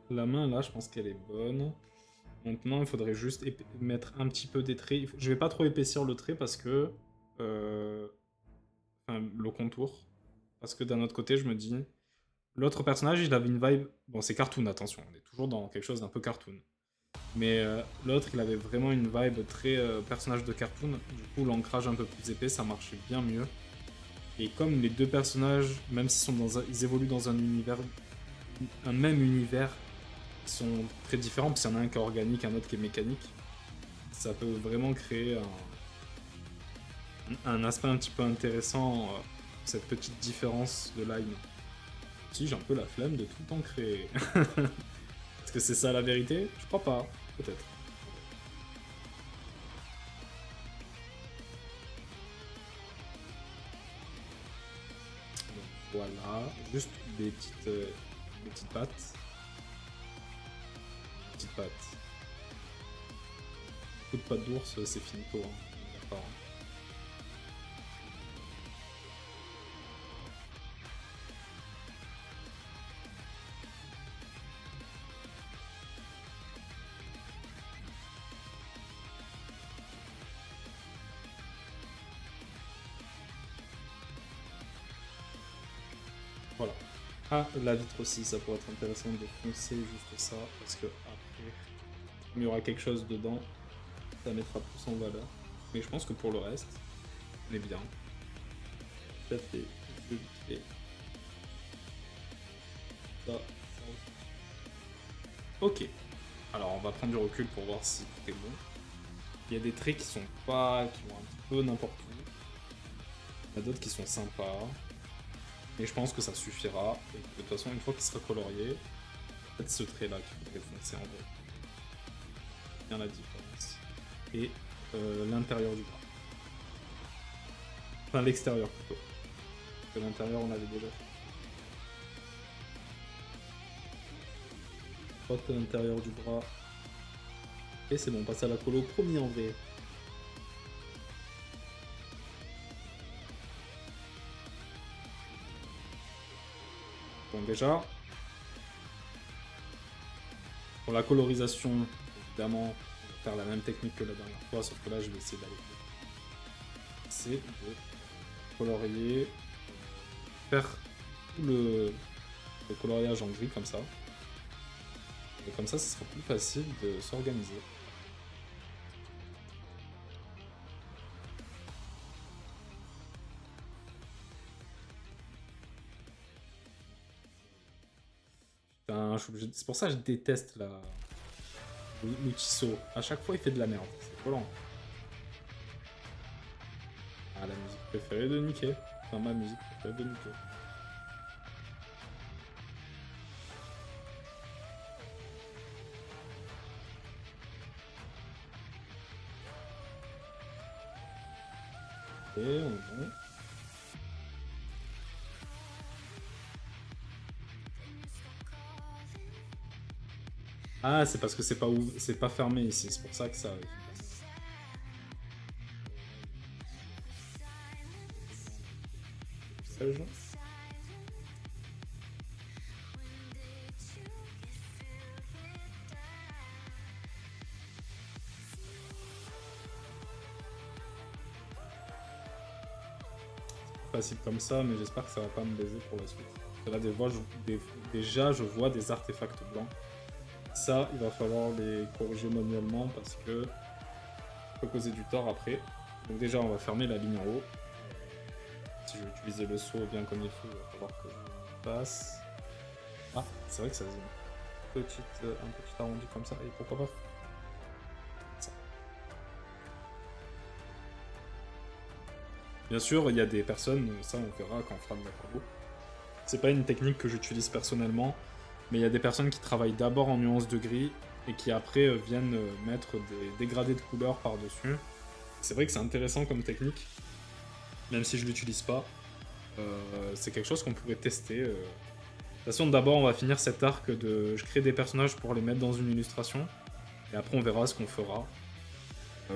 La main, là, je pense qu'elle est bonne. Maintenant, il faudrait juste mettre un petit peu des traits. Je vais pas trop épaissir le trait parce que... Enfin, le contour. Parce que d'un autre côté, je me dis... L'autre personnage, il avait une vibe... Bon, c'est cartoon, attention. On est toujours dans quelque chose d'un peu cartoon. Mais l'autre, il avait vraiment une vibe très personnage de cartoon. Du coup, l'ancrage un peu plus épais, ça marchait bien mieux. Et comme les deux personnages, même s'ils sont ils évoluent dans un univers... Un même univers, ils sont très différents, parce qu'il y en a un qui est organique, un autre qui est mécanique. Ça peut vraiment créer un aspect un petit peu intéressant, cette petite différence de line. Si, j'ai un peu la flemme de tout le temps créer. Est-ce que c'est ça la vérité? Je crois pas, peut-être. Donc voilà, juste des petites pattes. Petites pattes. Coup de pattes d'ours, c'est finito, hein. sympa. Hein. Voilà. Ah, la vitre aussi, ça pourrait être intéressant de foncer juste ça, parce que après, il y aura quelque chose dedans, ça mettra plus en valeur. Mais je pense que pour le reste, on est bien. Peut-être les jeux vitrés. Ça. Ok. Alors on va prendre du recul pour voir si tout est bon. Il y a des traits qui sont pas, qui vont un petit peu n'importe où. Il y en a d'autres qui sont sympas. Mais je pense que ça suffira. Et que, de toute façon, une fois qu'il sera colorié, peut-être ce trait là qu'il faudrait foncer en vrai. Bien la différence. Et l'intérieur du bras. Enfin l'extérieur plutôt. Parce que l'intérieur on avait déjà fait. Frotte l'intérieur du bras. Et c'est bon, on passe à la colo premier en vrai. Bon déjà, pour la colorisation, évidemment, on va faire la même technique que la dernière fois, sauf que là je vais essayer d'aller. C'est de colorier, faire tout le coloriage en gris comme ça. Et comme ça, ce sera plus facile de s'organiser. Putain, c'est pour ça que je déteste l'outil saut. À chaque fois, il fait de la merde. C'est volant. Ah, la musique préférée de Niké. Enfin, ma musique préférée de Niké. Et on est bon. Ah, c'est parce que c'est pas fermé ici, c'est pour ça que ça arrive. Facile comme ça, mais j'espère que ça va pas me baiser pour la suite. Là, déjà, je vois des artefacts blancs. Ça, il va falloir les corriger manuellement parce que ça peut causer du tort après. Donc déjà, on va fermer la ligne en haut. Si je veux utiliser le saut bien comme il faut, il va falloir que je passe. Ah, c'est vrai que ça faisait un petit arrondi comme ça. Et pourquoi pas ça. Bien sûr, il y a des personnes, ça on verra quand on fera de la colo. C'est pas une technique que j'utilise personnellement, mais il y a des personnes qui travaillent d'abord en nuances de gris et qui après viennent mettre des dégradés de couleurs par-dessus. C'est vrai que c'est intéressant comme technique, même si je l'utilise pas. C'est quelque chose qu'on pourrait tester. De toute façon, d'abord, on va finir cet arc de... Je crée des personnages pour les mettre dans une illustration, et après on verra ce qu'on fera.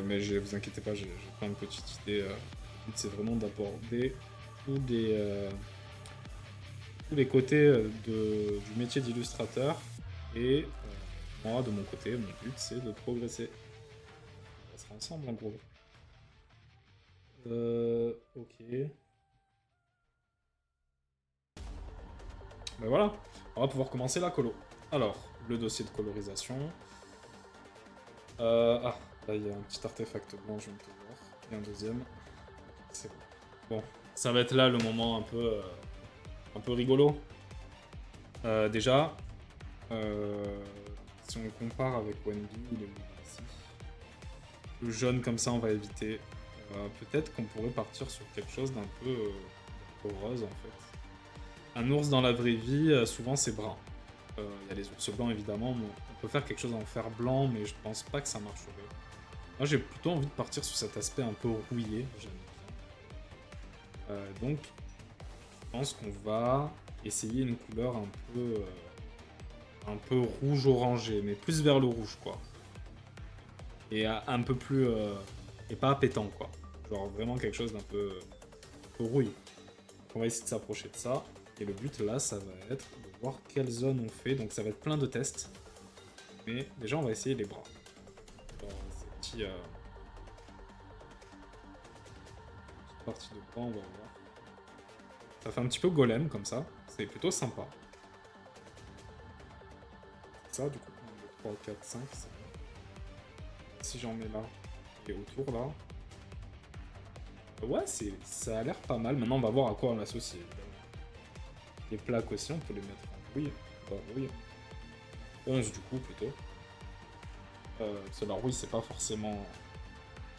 Mais vous inquiétez pas, j'ai pas une petite idée. Le but, c'est vraiment d'aborder tous les côtés du métier d'illustrateur. Et moi, de mon côté, mon but, c'est de progresser. On sera ensemble, en gros. Ok. Ben voilà, on va pouvoir commencer la colo. Alors, le dossier de colorisation. Ah, là, il y a un petit artefact blanc, je viens de te voir. Et un deuxième. C'est bon. Bon, ça va être là le moment un peu rigolo. Déjà, si on compare avec Wendy, il est ici. Le jaune comme ça, on va éviter. Peut-être qu'on pourrait partir sur quelque chose d'un peu rose en fait. Un ours dans la vraie vie, souvent c'est brun. Il y a les ours blancs évidemment, mais on peut faire quelque chose en fer blanc, mais je pense pas que ça marcherait. Moi j'ai plutôt envie de partir sur cet aspect un peu rouillé, j'aime bien. Donc, je pense qu'on va essayer une couleur un peu rouge-orangé, mais plus vers le rouge quoi. Et un peu plus... et pas pétant quoi. Genre vraiment quelque chose d'un peu rouille. Donc on va essayer de s'approcher de ça. Et le but là, ça va être de voir quelle zone on fait. Donc ça va être plein de tests. Mais déjà, on va essayer les bras. Genre, ces petits... petite partie de bras, on va voir. Ça fait un petit peu golem comme ça. C'est plutôt sympa. Ça, du coup, 1, 2, 3, 4, 5, c'est bon. Si j'en mets là et autour là. Ouais, ça a l'air pas mal. Maintenant, on va voir à quoi on l'associe. Les plaques aussi, on peut les mettre en rouille. Enfin, rouille. 11 du coup, plutôt. Parce que la rouille, c'est pas forcément...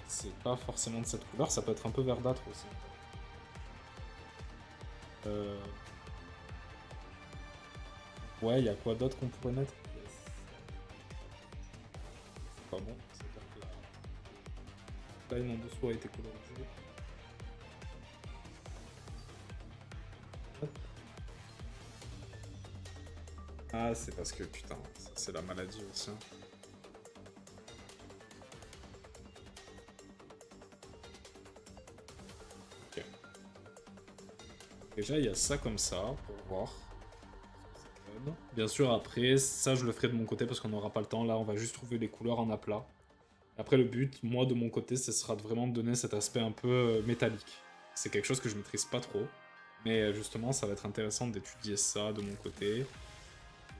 C'est pas forcément de cette couleur, ça peut être un peu verdâtre aussi. Ouais, il y a quoi d'autre qu'on pourrait mettre? C'est pas bon, c'est-à-dire que la line en dessous a été colorisée. Hop. Ah, c'est parce que, putain, c'est la maladie aussi. Hein. Ok. Déjà, il y a ça comme ça, pour voir. Bien sûr, après, ça je le ferai de mon côté parce qu'on n'aura pas le temps. Là, on va juste trouver les couleurs en aplat. Après, le but, moi de mon côté, ce sera de vraiment donner cet aspect un peu métallique. C'est quelque chose que je maîtrise pas trop. Mais justement, ça va être intéressant d'étudier ça de mon côté.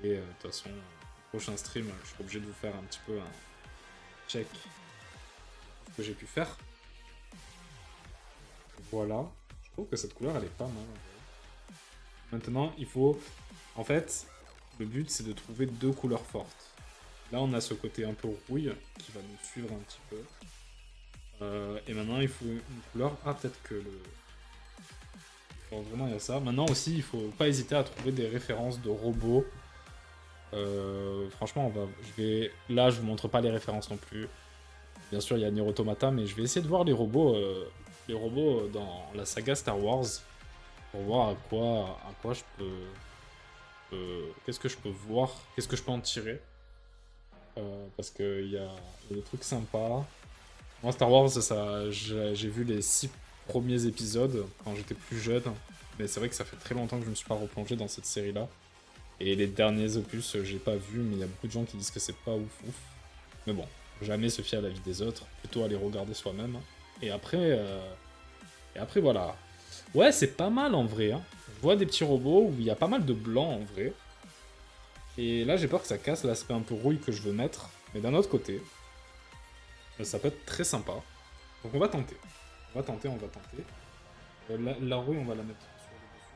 Et de toute façon, au prochain stream, je serai obligé de vous faire un petit peu un check de ce que j'ai pu faire. Voilà. Je trouve que cette couleur, elle est pas mal. Maintenant, il faut... En fait, le but, c'est de trouver deux couleurs fortes. Là, on a ce côté un peu rouille qui va nous suivre un petit peu. Et maintenant, il faut une couleur... Ah, peut-être que le... Alors, vraiment, il y a ça. Maintenant aussi, il faut pas hésiter à trouver des références de robots. Franchement, là, je vous montre pas les références non plus. Bien sûr, il y a Nier Automata, mais je vais essayer de voir les robots dans la saga Star Wars. Pour voir à quoi je peux... qu'est-ce que je peux voir, qu'est-ce que je peux en tirer. Parce qu'il y a des trucs sympas. Moi, Star Wars, j'ai vu les 6 premiers épisodes quand j'étais plus jeune. Mais c'est vrai que ça fait très longtemps que je me suis pas replongé dans cette série-là. Et les derniers opus, j'ai pas vu, mais il y a beaucoup de gens qui disent que c'est pas ouf ouf. Mais bon, jamais se fier à l'avis des autres, plutôt aller regarder soi-même. Et après, voilà. Ouais, c'est pas mal en vrai. Hein. Je vois des petits robots où il y a pas mal de blanc en vrai. Et là, j'ai peur que ça casse l'aspect un peu rouille que je veux mettre. Mais d'un autre côté, ça peut être très sympa. Donc on va tenter. On va tenter. La rouille, on va la mettre sur le dessus.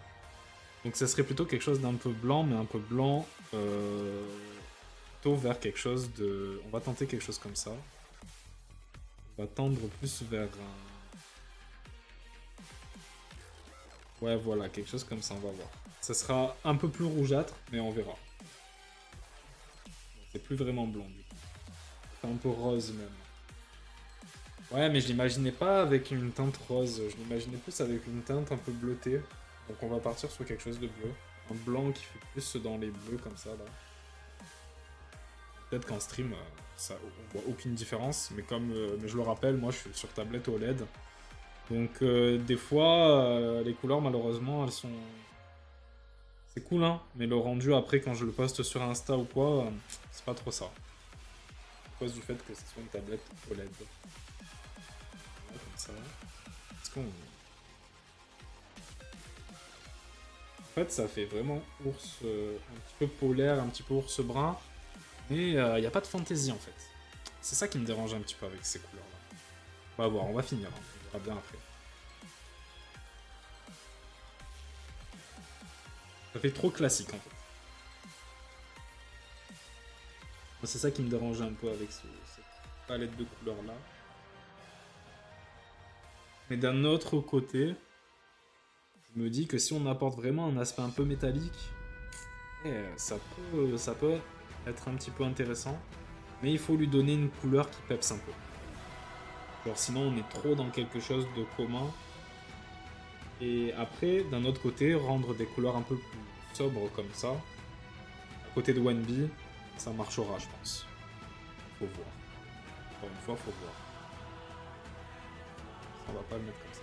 Donc ça serait plutôt quelque chose d'un peu blanc, mais un peu blanc... plutôt vers quelque chose de... On va tenter quelque chose comme ça. On va tendre plus vers un... Ouais, voilà, quelque chose comme ça, on va voir. Ça sera un peu plus rougeâtre, mais on verra. C'est plus vraiment blanc, du coup. C'est un peu rose, même. Ouais, mais je l'imaginais pas avec une teinte rose. Je l'imaginais plus avec une teinte un peu bleutée. Donc on va partir sur quelque chose de bleu. Un blanc qui fait plus dans les bleus, comme ça, là. Peut-être qu'en stream, on voit aucune différence. Mais mais je le rappelle, moi, je suis sur tablette OLED. Donc des fois, les couleurs, malheureusement, elles sont... C'est cool, hein, mais le rendu après, quand je le poste sur Insta ou quoi, c'est pas trop ça. À cause du fait que ce soit une tablette OLED. Voilà, comme ça. Est-ce qu'on... En fait, ça fait vraiment ours, un petit peu polaire, un petit peu ours brun, mais il n'y a pas de fantaisie, en fait. C'est ça qui me dérange un petit peu avec ces couleurs-là. On va voir, on va finir, hein. On verra bien après. Ça fait trop classique en fait. C'est ça qui me dérangeait un peu avec cette palette de couleurs là. Mais d'un autre côté, je me dis que si on apporte vraiment un aspect un peu métallique, ça peut être un petit peu intéressant. Mais il faut lui donner une couleur qui peps un peu. Genre sinon on est trop dans quelque chose de commun. Et après, d'un autre côté, rendre des couleurs un peu plus sobres comme ça, à côté de Wenby, ça marchera, je pense. Faut voir. Encore une fois, faut voir. On va pas le mettre comme ça.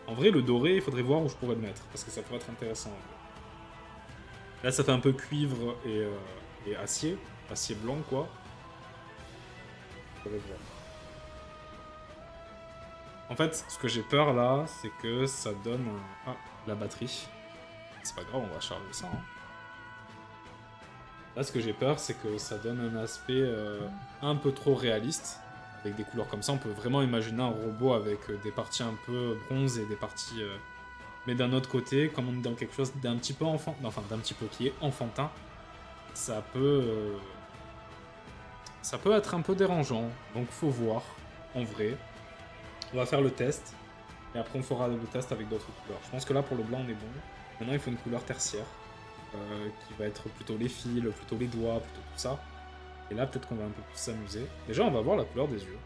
En vrai, le doré, il faudrait voir où je pourrais le mettre, parce que ça pourrait être intéressant. Là, ça fait un peu cuivre et acier. Acier blanc, quoi. Faudrait voir. En fait, ce que j'ai peur, là, c'est que ça donne... Ah, la batterie. C'est pas grave, on va charger ça. Hein. Là, ce que j'ai peur, c'est que ça donne un aspect un peu trop réaliste. Avec des couleurs comme ça, on peut vraiment imaginer un robot avec des parties un peu bronze et des parties... Mais d'un autre côté, comme on est dans quelque chose d'un petit peu enfantin, enfin d'un petit peu qui est enfantin, ça peut être un peu dérangeant. Donc faut voir, en vrai. On va faire le test, et après on fera le test avec d'autres couleurs. Je pense que là, pour le blanc, on est bon. Maintenant, il faut une couleur tertiaire, qui va être plutôt les fils, plutôt les doigts, plutôt tout ça. Et là, peut-être qu'on va un peu plus s'amuser. Déjà, on va voir la couleur des yeux.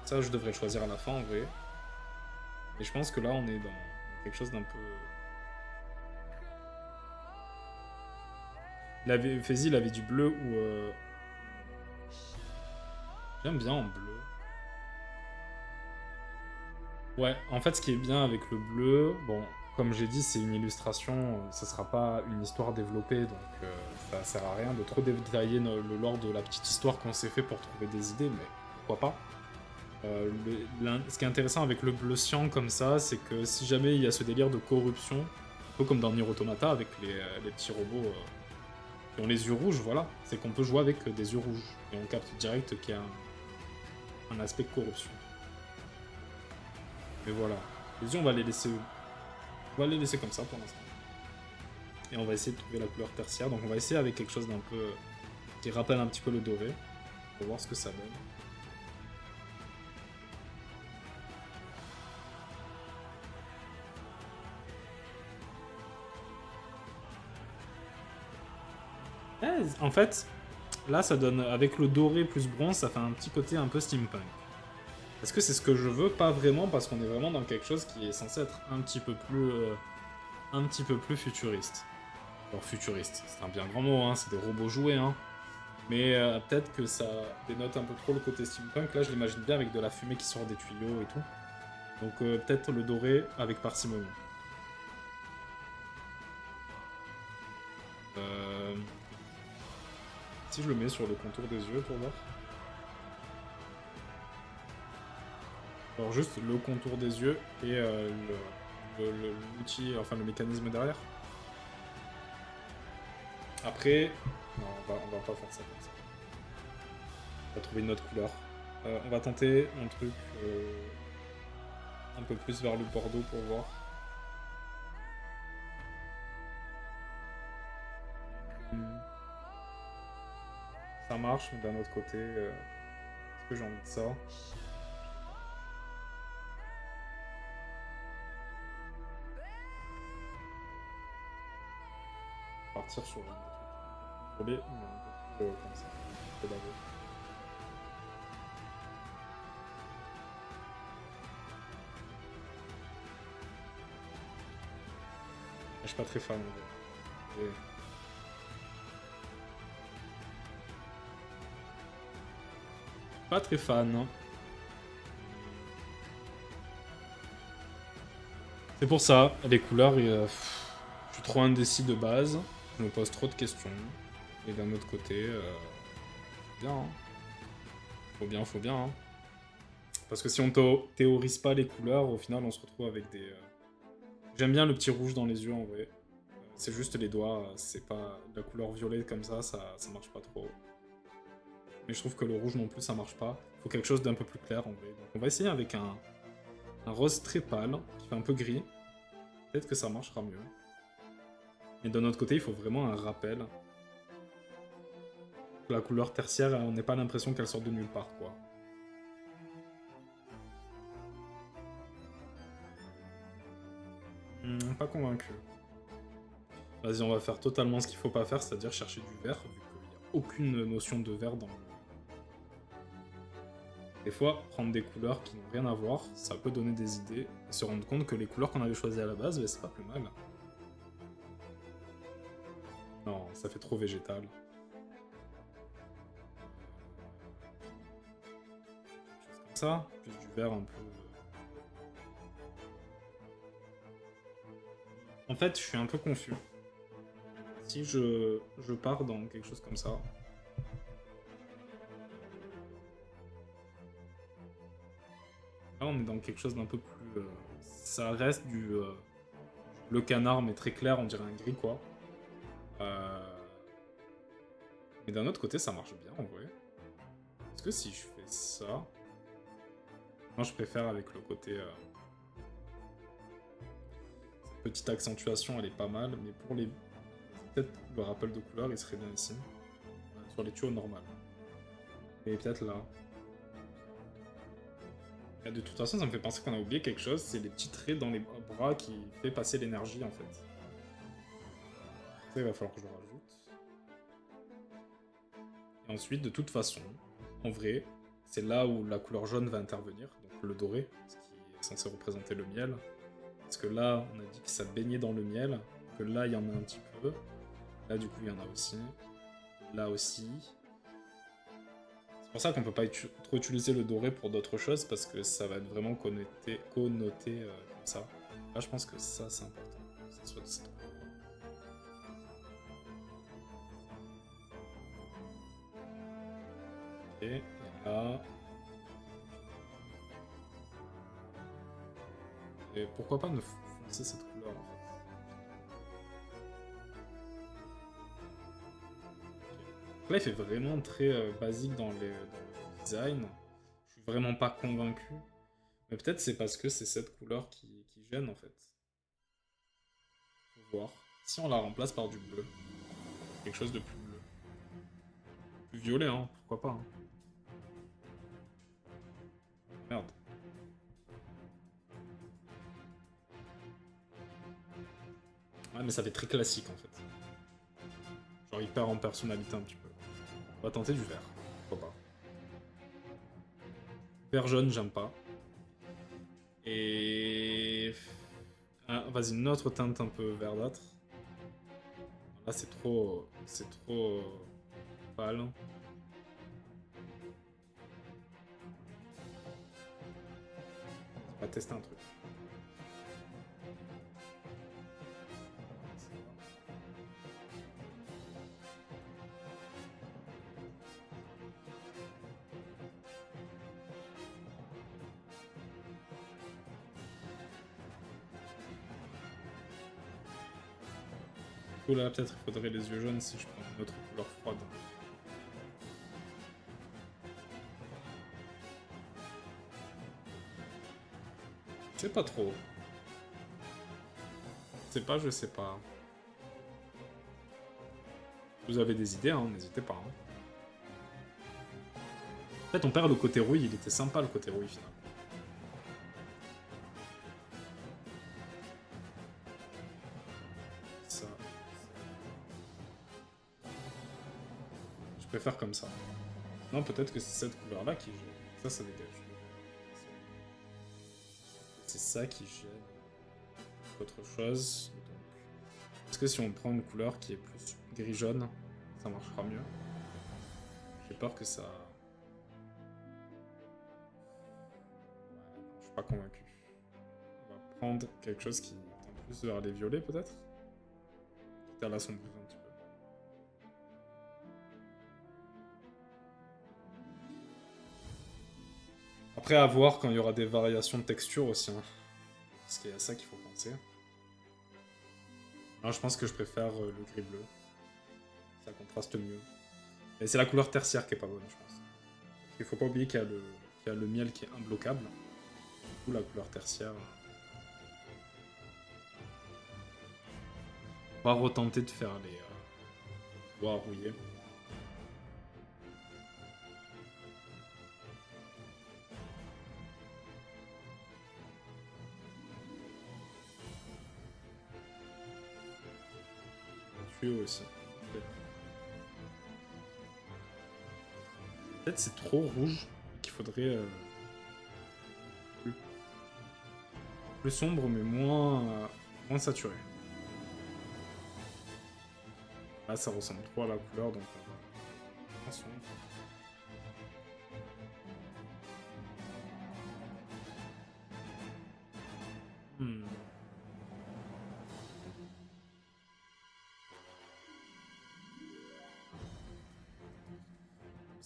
Ça, je devrais le choisir à la fin, en vrai. Et je pense que là, on est dans quelque chose d'un peu... Faizy, il avait du bleu ou... J'aime bien en bleu. Ouais, en fait, ce qui est bien avec le bleu, bon, comme j'ai dit, c'est une illustration, ça sera pas une histoire développée, donc ça sert à rien de trop détailler le lore de la petite histoire qu'on s'est fait pour trouver des idées, mais pourquoi pas. Ce qui est intéressant avec le bleu cyan comme ça, c'est que si jamais il y a ce délire de corruption, un peu comme dans Nier Automata avec les petits robots qui ont les yeux rouges, voilà, c'est qu'on peut jouer avec des yeux rouges, et on capte direct qu'il y a un aspect de corruption. Mais voilà. Les yeux, on va les laisser... On va les laisser comme ça pour l'instant. Et on va essayer de trouver la couleur tertiaire. Donc on va essayer avec quelque chose d'un peu... qui rappelle un petit peu le doré. Pour voir ce que ça donne. En fait, là ça donne... Avec le doré plus bronze, ça fait un petit côté un peu steampunk. Est-ce que c'est ce que je veux? Pas vraiment, parce qu'on est vraiment dans quelque chose qui est censé être un petit peu plus futuriste. Alors futuriste, c'est un bien grand mot, hein, c'est des robots jouets, hein. Mais peut-être que ça dénote un peu trop le côté steampunk. Là, je l'imagine bien avec de la fumée qui sort des tuyaux et tout. Donc peut-être le doré avec parcimonie. Euh... Si je le mets sur le contour des yeux pour voir. Alors juste le contour des yeux et l'outil, enfin le mécanisme derrière. Après, non, on va pas faire ça comme ça. On va trouver une autre couleur. On va tenter un truc un peu plus vers le bordeaux pour voir. Ça marche, mais d'un autre côté, est-ce que j'ai envie de ça? Partir sur un truc mais un peu comme ça. Je suis pas très fan. Pas très fan. Hein. C'est pour ça, les couleurs, je suis trop indécis de base. Je me pose trop de questions. Et d'un autre côté, faut bien. Hein. Faut bien. Hein. Parce que si on théorise pas les couleurs, au final, on se retrouve avec des... J'aime bien le petit rouge dans les yeux, en vrai. C'est juste les doigts, c'est pas... La couleur violet comme ça marche pas trop. Mais je trouve que le rouge non plus, ça marche pas. Faut quelque chose d'un peu plus clair, en vrai. Donc on va essayer avec un rose très pâle, qui fait un peu gris. Peut-être que ça marchera mieux. Et d'un autre côté, il faut vraiment un rappel. La couleur tertiaire, on n'ait pas l'impression qu'elle sort de nulle part, quoi. Pas convaincu. Vas-y, on va faire totalement ce qu'il faut pas faire, c'est-à-dire chercher du vert, vu qu'il n'y a aucune notion de vert dans le... Des fois, prendre des couleurs qui n'ont rien à voir, ça peut donner des idées, et se rendre compte que les couleurs qu'on avait choisies à la base, c'est pas plus mal. Non, ça fait trop végétal. Chose comme ça, plus du vert un peu... En fait, je suis un peu confus. Si je pars dans quelque chose comme ça... Là, on est dans quelque chose d'un peu plus... ça reste du... le canard, mais très clair, on dirait un gris, quoi. Mais d'un autre côté, ça marche bien, en vrai. Est-ce que si je fais ça... Moi, je préfère avec le côté... cette petite accentuation, elle est pas mal, mais pour les... Peut-être le rappel de couleur, il serait bien ici. Sur les tuyaux normaux. Et peut-être là. Et de toute façon, ça me fait penser qu'on a oublié quelque chose, c'est les petits traits dans les bras qui fait passer l'énergie, en fait. Ça, il va falloir que je le rajoute. Et ensuite, de toute façon, en vrai, c'est là où la couleur jaune va intervenir, donc le doré, ce qui est censé représenter le miel. Parce que là, on a dit que ça baignait dans le miel, que là, il y en a un petit peu. Là, du coup, il y en a aussi. Là aussi. C'est pour ça qu'on peut pas trop utiliser le doré pour d'autres choses, parce que ça va être vraiment connoté comme ça. Là, je pense que ça, c'est important. Que ça soit de cette couleur. Ok, et là... Et pourquoi pas ne foncer cette couleur, en fait. Là, il fait vraiment très basique dans le design. Je suis vraiment pas convaincu. Mais peut-être c'est parce que c'est cette couleur qui gêne en fait. Faut voir. Si on la remplace par du bleu. Quelque chose de plus bleu. Plus violet, hein. Pourquoi pas. Hein. Merde. Ouais, mais ça fait très classique en fait. Genre il perd en personnalité un petit peu. On va tenter du vert. Pourquoi pas. Vert jaune, j'aime pas. Et... Ah, vas-y, une autre teinte un peu verdâtre. Là, c'est trop... C'est trop... pâle. On va tester un truc. Du coup, là, peut-être il faudrait les yeux jaunes si je prends une autre couleur froide. Je sais pas trop. Je sais pas. Si vous avez des idées, hein, n'hésitez pas. Hein. En fait, on perd le côté rouille, il était sympa le côté rouille finalement. Ça. Je préfère comme ça. Non, peut-être que c'est cette couleur-là qui gêne. Ça dégage. C'est ça qui gêne. Autre chose. Est-ce que si on prend une couleur qui est plus gris-jaune, ça marchera mieux? J'ai peur que ça... Je suis pas convaincu. On va prendre quelque chose qui tend plus vers les violets peut-être? Quitte à l'assombrir un petit peu. Après, à voir quand il y aura des variations de texture aussi. Hein. Parce qu'il y a ça qu'il faut penser. Non, je pense que je préfère le gris-bleu. Ça contraste mieux. Et c'est la couleur tertiaire qui est pas bonne, je pense. Il faut pas oublier qu'il y a le miel qui est imbloquable. Du coup, la couleur tertiaire... On va retenter de faire les bois rouillés. Tuyau aussi. Peut-être c'est trop rouge qu'il faudrait plus sombre mais moins saturé. Là ça ressemble trop à la couleur donc attention.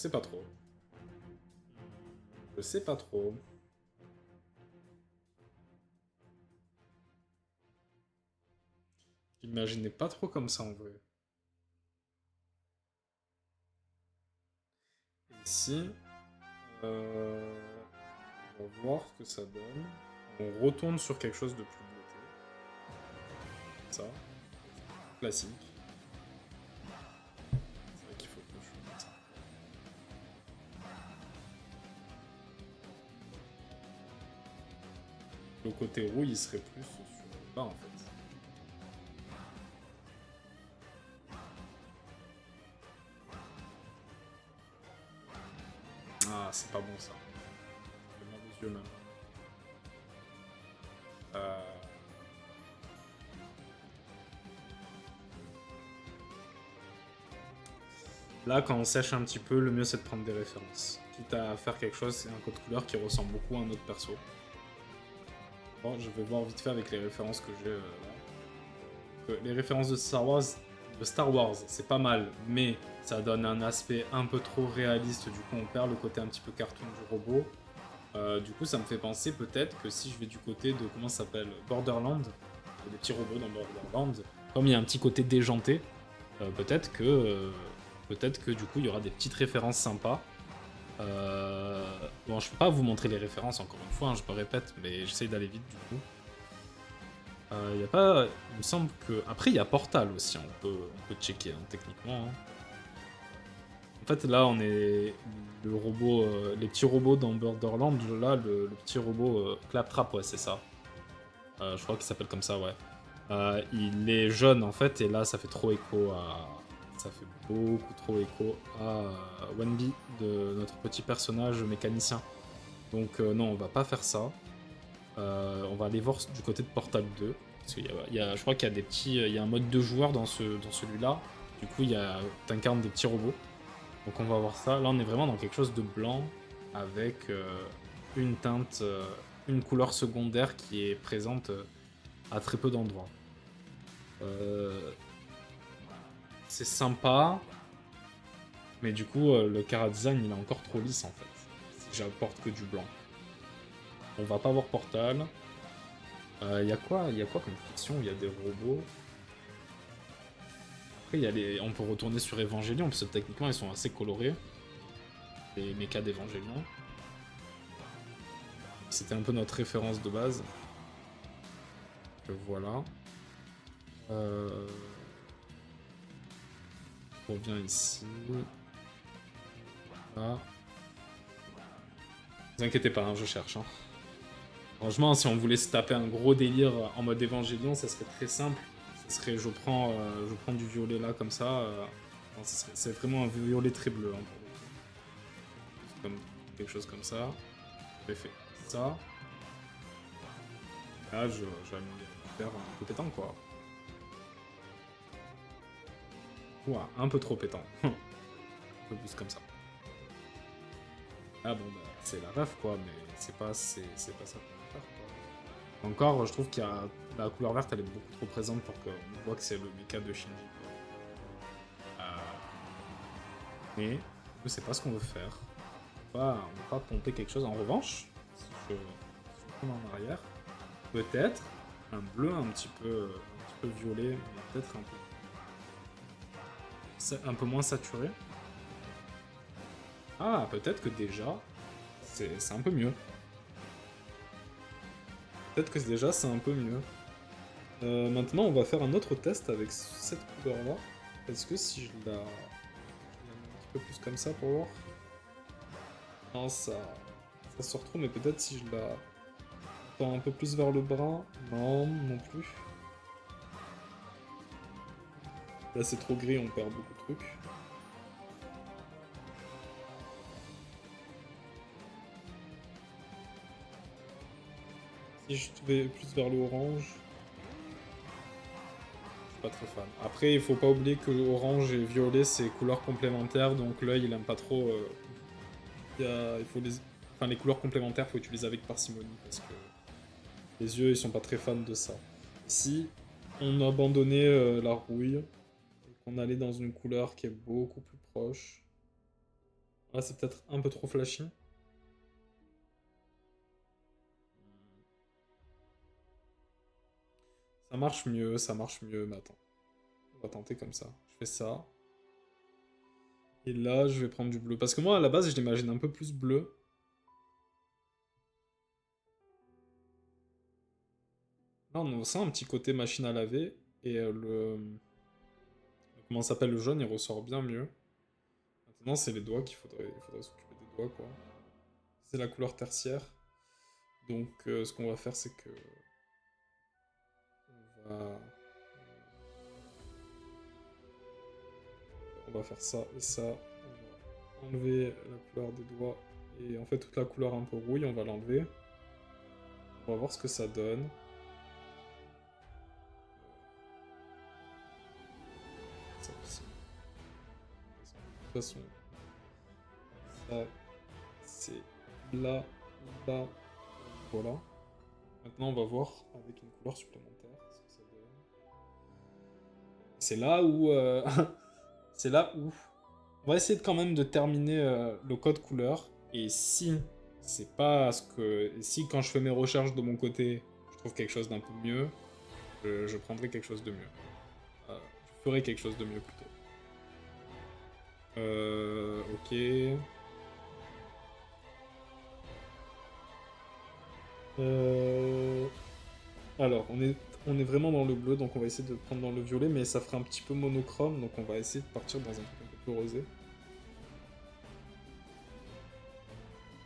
sais pas trop. Je sais pas trop. J'imaginais pas trop comme ça en vrai. Ici, euh, on va voir ce que ça donne. On retourne sur quelque chose de plus bleuté. Ça, classique. C'est vrai qu'il faut que je fasse ça. Le côté rouille, il serait plus sur là en fait. Ah, c'est pas bon ça. J'ai mal aux yeux même. Euh, Là, quand on sèche un petit peu, le mieux c'est de prendre des références. Quitte à faire quelque chose, c'est un code couleur qui ressemble beaucoup à un autre perso. Bon, je vais voir vite fait avec les références que j'ai là. Les références de Star Wars, c'est pas mal, mais ça donne un aspect un peu trop réaliste, du coup on perd le côté un petit peu cartoon du robot. Du coup ça me fait penser peut-être que si je vais du côté de, comment ça s'appelle, Borderland, il y a des petits robots dans Borderland, comme il y a un petit côté déjanté, peut-être que du coup il y aura des petites références sympas. Bon, je peux pas vous montrer les références encore une fois, hein, je me répète, mais j'essaye d'aller vite du coup. Y a pas... Il me semble que... Après, il y a Portal aussi, on peut checker hein, techniquement. Hein. En fait, là, on est... Le robot... les petits robots dans Borderlands, là, le petit robot Claptrap, ouais, c'est ça. Je crois qu'il s'appelle comme ça, ouais. Il est jaune, en fait, et là, ça fait trop écho à... Ça fait beaucoup trop écho à Wenby, de notre petit personnage mécanicien. Donc, non, on va pas faire ça. On va aller voir du côté de Portal 2. Parce qu'il je crois qu'il y a des petits. Il y a un mode 2 joueurs dans celui-là. Du coup, t'incarnes des petits robots. Donc on va voir ça. Là, on est vraiment dans quelque chose de blanc avec une teinte, une couleur secondaire qui est présente à très peu d'endroits. C'est sympa, mais du coup, le chara design il est encore trop lisse en fait. Si j'apporte que du blanc. On va pas voir Portal. Y a quoi comme fiction où il y a des robots? Après, on peut retourner sur Evangelion, parce que techniquement, ils sont assez colorés. Les mechas d'Evangelion. C'était un peu notre référence de base. Voilà. On revient ici. Là. Ne vous inquiétez pas, hein, je cherche. Hein. Franchement, si on voulait se taper un gros délire en mode Evangelion, ça serait très simple. Ça serait, je prends du violet là, comme ça. C'est vraiment un violet très bleu. Hein, comme quelque chose comme ça. J'ai fait ça. Là, je vais faire un peu pétant, quoi. Ouah, un peu trop pétant. Un peu plus comme ça. Ah bon, bah, c'est la ref, quoi, mais c'est pas ça qu'on va faire, quoi. Encore, je trouve qu'il y a... La couleur verte, elle est beaucoup trop présente pour qu'on voit que c'est le mecha de Shinji, quoi. Mais, c'est pas ce qu'on veut faire. On va pas pomper quelque chose. En revanche, si je prends en arrière, peut-être un bleu un petit peu violet, mais peut-être un peu moins saturé. Ah, peut-être que déjà, c'est un peu mieux. Peut-être que déjà, c'est un peu mieux. Maintenant, on va faire un autre test avec cette couleur-là. Est-ce que si je la mets un petit peu plus comme ça pour voir? Non, ça sort trop, mais peut-être si je la tends un peu plus vers le brun. Non, non plus. Là, c'est trop gris, on perd beaucoup de trucs. Si je vais plus vers le orange, je suis pas très fan. Après, il faut pas oublier que orange et violet, c'est couleurs complémentaires, donc l'œil, il aime pas trop... il faut enfin, les couleurs complémentaires, faut utiliser avec parcimonie, parce que les yeux, ils sont pas très fans de ça. Si on abandonnait la rouille, et qu'on allait dans une couleur qui est beaucoup plus proche, Là, c'est peut-être un peu trop flashy. Ça marche mieux, mais attends. On va tenter comme ça. Je fais ça. Et là, je vais prendre du bleu. Parce que moi, à la base, je l'imagine un peu plus bleu. Là, on sent un petit côté machine à laver. Et comment ça s'appelle, le jaune, il ressort bien mieux. Maintenant, c'est les doigts il faudrait s'occuper des doigts, quoi. C'est la couleur tertiaire. Donc, ce qu'on va faire, c'est que... On va... On va faire ça et ça. On va enlever la couleur des doigts. Et en fait, toute la couleur un peu rouille, on va l'enlever. On va voir ce que ça donne. Ça aussi. De toute façon, ça, c'est là, là, voilà. Maintenant, on va voir avec une couleur supplémentaire ce que ça donne. C'est là où... c'est là où... On va essayer quand même de terminer le code couleur. Et si c'est pas ce que... Si quand je fais mes recherches de mon côté, je trouve quelque chose d'un peu mieux, je prendrai quelque chose de mieux. Je ferai quelque chose de mieux plutôt. Ok. Alors, on est vraiment dans le bleu, donc on va essayer de prendre dans le violet, mais ça fera un petit peu monochrome, donc on va essayer de partir dans un truc un peu plus rosé.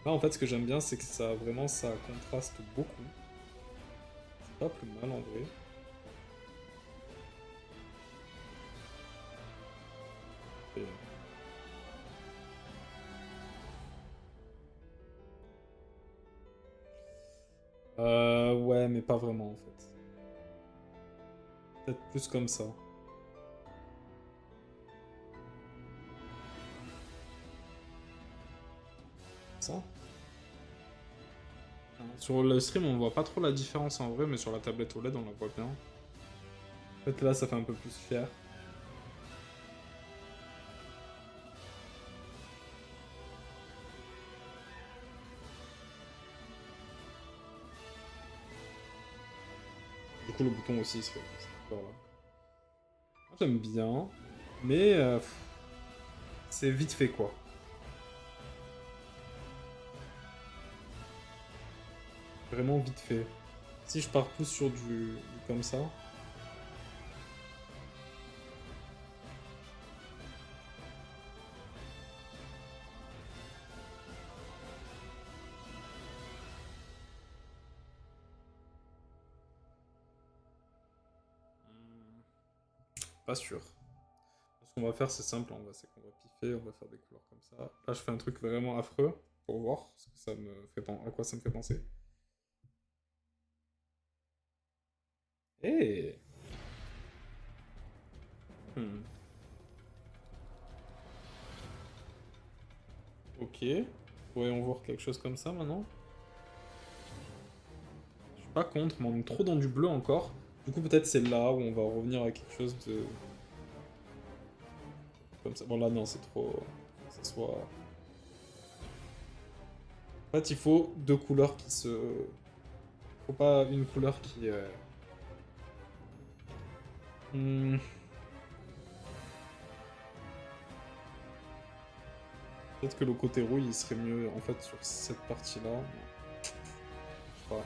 Là, en fait, ce que j'aime bien, c'est que ça vraiment, ça contraste beaucoup. C'est pas plus mal en vrai. Et... ouais, mais pas vraiment en fait. Peut-être plus comme ça. Ça? Sur le stream, on voit pas trop la différence en vrai, mais sur la tablette OLED, on la voit bien. En fait, là, ça fait un peu plus fier. Du coup, le bouton aussi, il se fait cette couleur-là. Moi, j'aime bien, mais c'est vite fait, quoi. Vraiment vite fait. Si je pars plus sur du comme ça... Pas sûr. Ce qu'on va faire, c'est simple, c'est qu'on va piffer, on va faire des couleurs comme ça. Là, je fais un truc vraiment affreux pour voir ce que ça me fait à quoi ça me fait penser. Eh Hmm. Ok. Voyons voir quelque chose comme ça maintenant. Je suis pas contre, mais on est trop dans du bleu encore. Du coup, peut-être c'est là où on va revenir à quelque chose de... Comme ça. Bon, là, non, c'est trop... Faut que ça soit... En fait, il faut deux couleurs qui se... Faut pas une couleur qui... Hmm. Peut-être que le côté rouille, il serait mieux, en fait, sur cette partie-là. Je sais pas.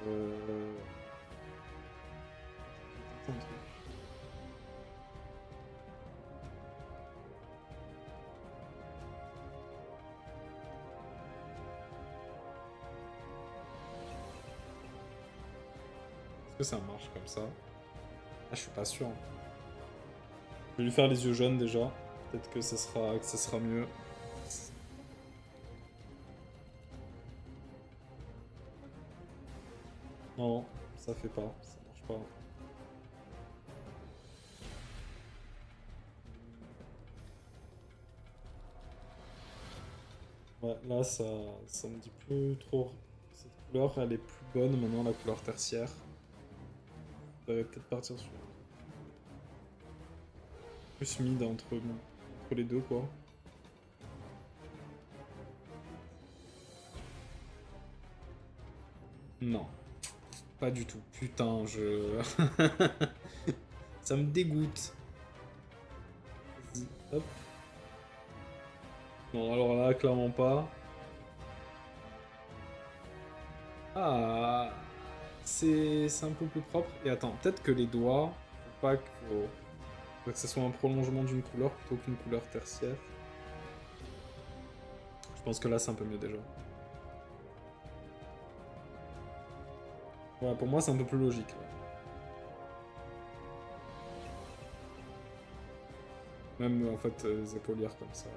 Euh... je vais tenter un truc. Est-ce que ça marche comme ça? Ah, je suis pas sûr. Je vais lui faire les yeux jaunes déjà. Peut-être que ça sera mieux. Non, ça fait pas. Ça marche pas. Ouais, là, ça me dit plus trop. Cette couleur, elle est plus bonne maintenant, la couleur tertiaire. On va peut-être partir sur... Plus mid entre les deux, quoi. Non, pas du tout. Putain, je... Ça me dégoûte. Vas-y, hop. Non, alors là, clairement pas. Ah, c'est un peu plus propre. Et attends, peut-être que les doigts, faut que ce soit un prolongement d'une couleur plutôt qu'une couleur tertiaire. Je pense que là, c'est un peu mieux déjà. Ouais, pour moi, c'est un peu plus logique. Là. Même, en fait, les épaulières comme ça.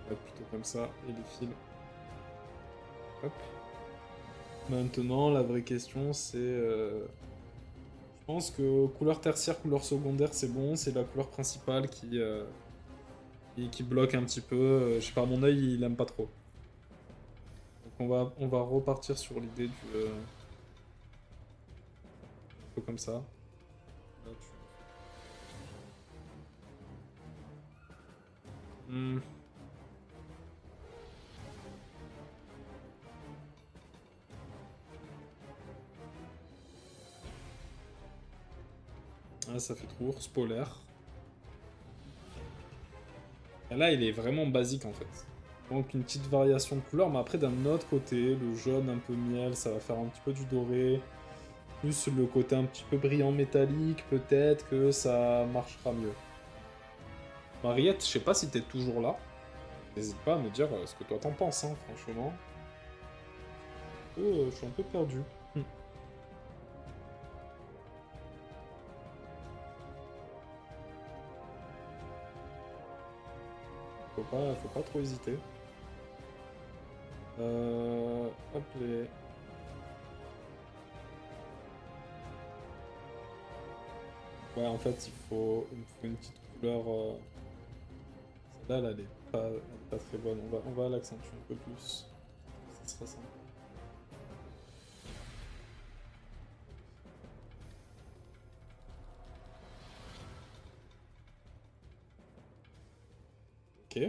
On va être plutôt comme ça. Et les fils. Hop. Maintenant, la vraie question, c'est... Je pense que couleur tertiaire, couleur secondaire, c'est bon. C'est la couleur principale qui bloque un petit peu. Je sais pas, mon œil, il aime pas trop. Donc on va repartir sur l'idée du... un peu comme ça. Là, Hmm. Ah, ça fait trop ours polaire. Et là, il est vraiment basique en fait. Donc une petite variation de couleur, mais après d'un autre côté, le jaune un peu miel, ça va faire un petit peu du doré. Plus le côté un petit peu brillant métallique, peut-être que ça marchera mieux. Mariette, je sais pas si t'es toujours là. N'hésite pas à me dire ce que toi t'en penses, hein, franchement. Je suis un peu perdu. Faut pas trop hésiter. Hop les... Ouais, en fait, il me faut une petite couleur. Celle-là, elle est pas très bonne. On va l'accentuer un peu plus. Ça sera sympa. Ok.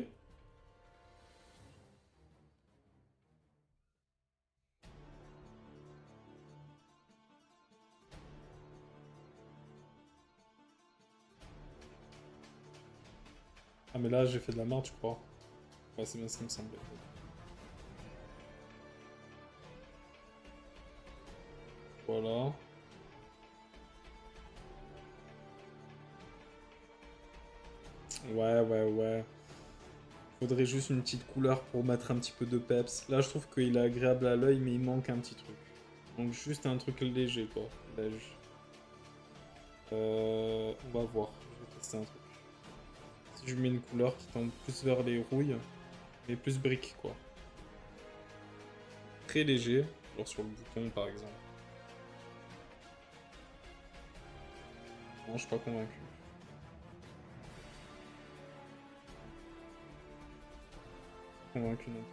Ah, mais là, j'ai fait de la merde, je crois. Ouais, c'est bien ce qui me semblait. Voilà. Ouais. Faudrait juste une petite couleur pour mettre un petit peu de peps. Là, je trouve qu'il est agréable à l'œil, mais il manque un petit truc. Donc, juste un truc léger, quoi. Beige. On va voir. Je vais tester un truc. Si je mets une couleur qui tend plus vers les rouilles, mais plus briques, quoi. Très léger, genre sur le bouton, par exemple. Non, je suis pas convaincu. Convaincu non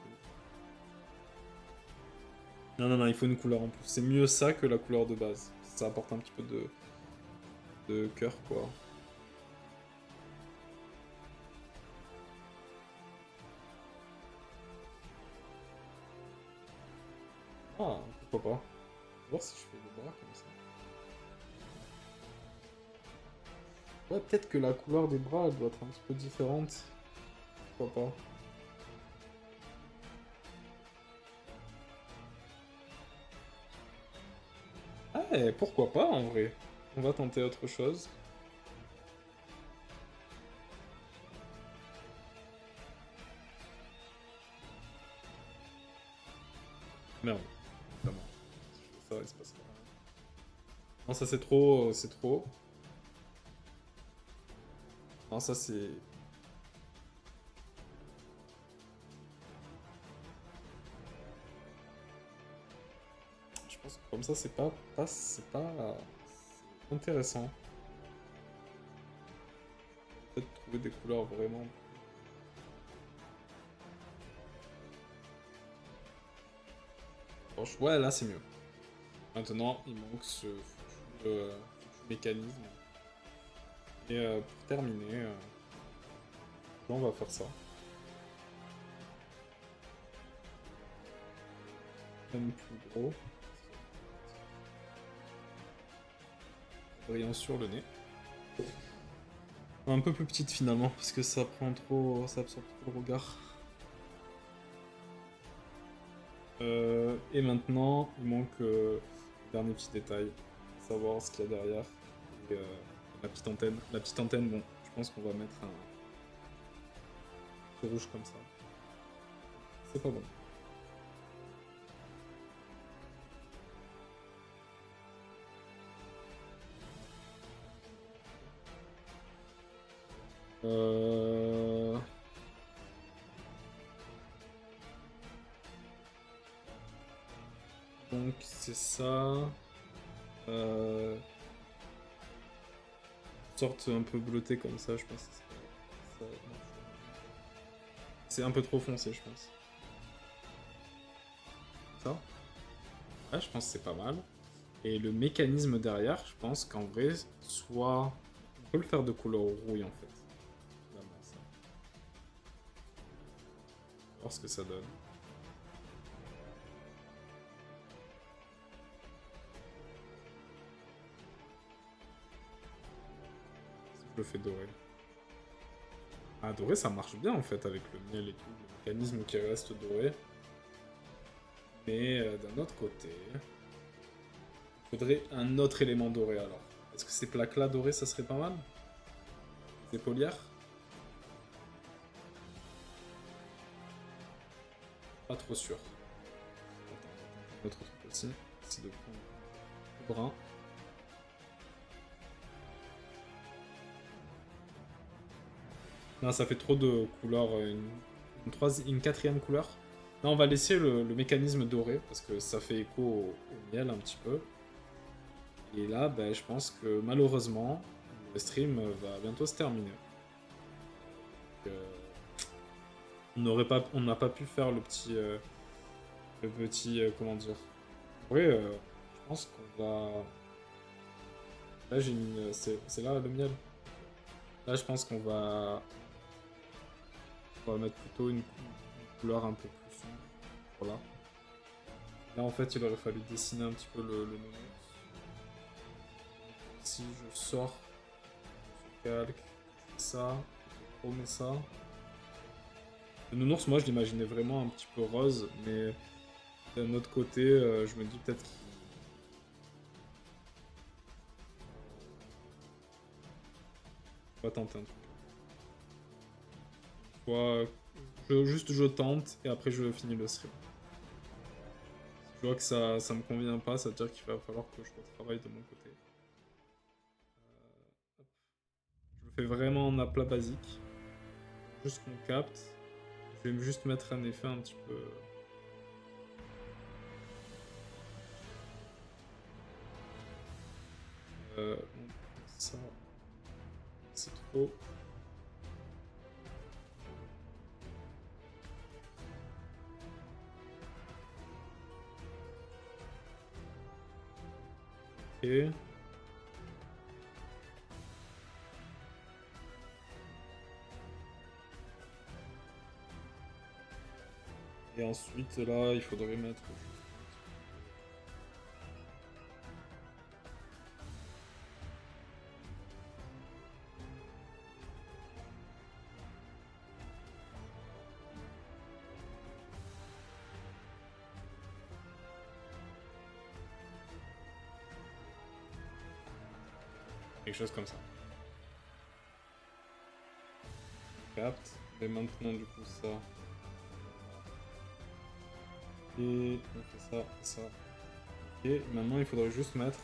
plus. Non, il faut une couleur en plus. C'est mieux ça que la couleur de base. Ça apporte un petit peu de cœur, quoi. Ah, pourquoi pas. On va voir si je fais le bras comme ça. Ouais, peut-être que la couleur des bras, elle doit être un petit peu différente. Pourquoi pas. Ah, pourquoi pas, en vrai. On va tenter autre chose. Merde. Évidemment. Si je fais ça, il se passe rien. Non, ça c'est trop, c'est trop. Non, ça c'est... Je pense que comme ça, c'est pas intéressant. Peut-être trouver des couleurs vraiment... Ouais, là c'est mieux. Maintenant, il manque ce foutu mécanisme. Et pour terminer, on va faire ça. Même plus gros. Brillant sur le nez. Un peu plus petite finalement, parce que ça prend trop. Ça absorbe trop le regard. Et maintenant, il manque le dernier petit détail. Savoir ce qu'il y a derrière. Et la petite antenne. La petite antenne, bon, je pense qu'on va mettre un feu rouge comme ça. C'est pas bon. Donc c'est ça. Sorte un peu bleutée comme ça, je pense. C'est un peu trop foncé, je pense. Ça? Ouais, je pense que c'est pas mal. Et le mécanisme derrière, je pense qu'en vrai, soit... On peut le faire de couleur rouille, en fait. Vraiment, ça. Voir ce que ça donne. Si je le fais doré. Ah, doré, ça marche bien, en fait, avec le miel et tout. Le mécanisme qui reste doré. Mais d'un autre côté... Il faudrait un autre élément doré, alors. Est-ce que ces plaques-là dorées, ça serait pas mal? Des épaulières? Pas trop sûr. Attends, un autre truc aussi. C'est de prendre le brun. Non, ça fait trop de couleurs. Une quatrième couleur. Non, on va laisser le mécanisme doré, parce que ça fait écho au miel un petit peu. Et là, ben, je pense que malheureusement, le stream va bientôt se terminer. Donc, on n'a pas pu faire le petit, comment dire. Oui, je pense qu'on va. Là, j'ai une. C'est là le miel. Là, je pense qu'on va mettre plutôt une couleur un peu plus sombre. Voilà. Là, en fait, il aurait fallu dessiner un petit peu le nounours. Si je sors, je calque, ça, je remets ça. Le nounours, moi, je l'imaginais vraiment un petit peu rose, mais d'un autre côté, je me dis peut-être qu'il va tenter un truc. Soit juste je tente et après je finis le stream. Si je vois que ça me convient pas, ça veut dire qu'il va falloir que je retravaille de mon côté. Hop. Je le fais vraiment en aplat basique. Juste qu'on capte. Je vais juste mettre un effet un petit peu. Ça, c'est trop. Ok. Et ensuite, là, il faudrait mettre quelque chose comme ça. Capte. Et maintenant, du coup, ça. Et on fait ça et ça. Et maintenant, il faudrait juste mettre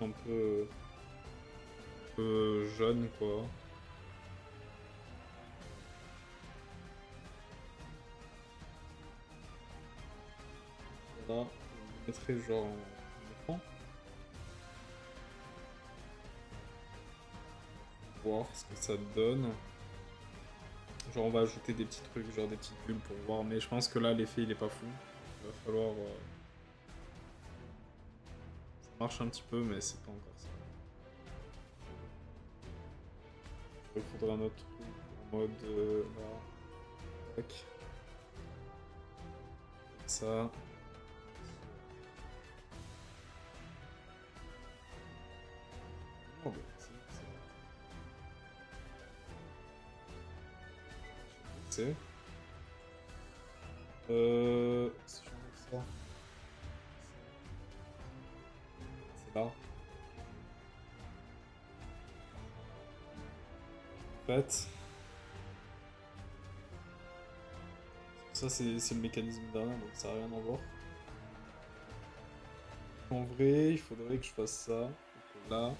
un peu jaune, quoi. Là, je mettrai genre en écran. Voir ce que ça donne. Genre on va ajouter des petits trucs, genre des petites bulles pour voir, mais je pense que là l'effet il est pas fou. Il va falloir... Ça marche un petit peu mais c'est pas encore ça. Il faudrait un autre truc en mode... là. Tac. Ça. Oh, bah, c'est... Si je mets ça... C'est là. En fait... Ça, c'est le mécanisme derrière, donc ça n'a rien à voir. En vrai, il faudrait que je fasse ça. Donc là...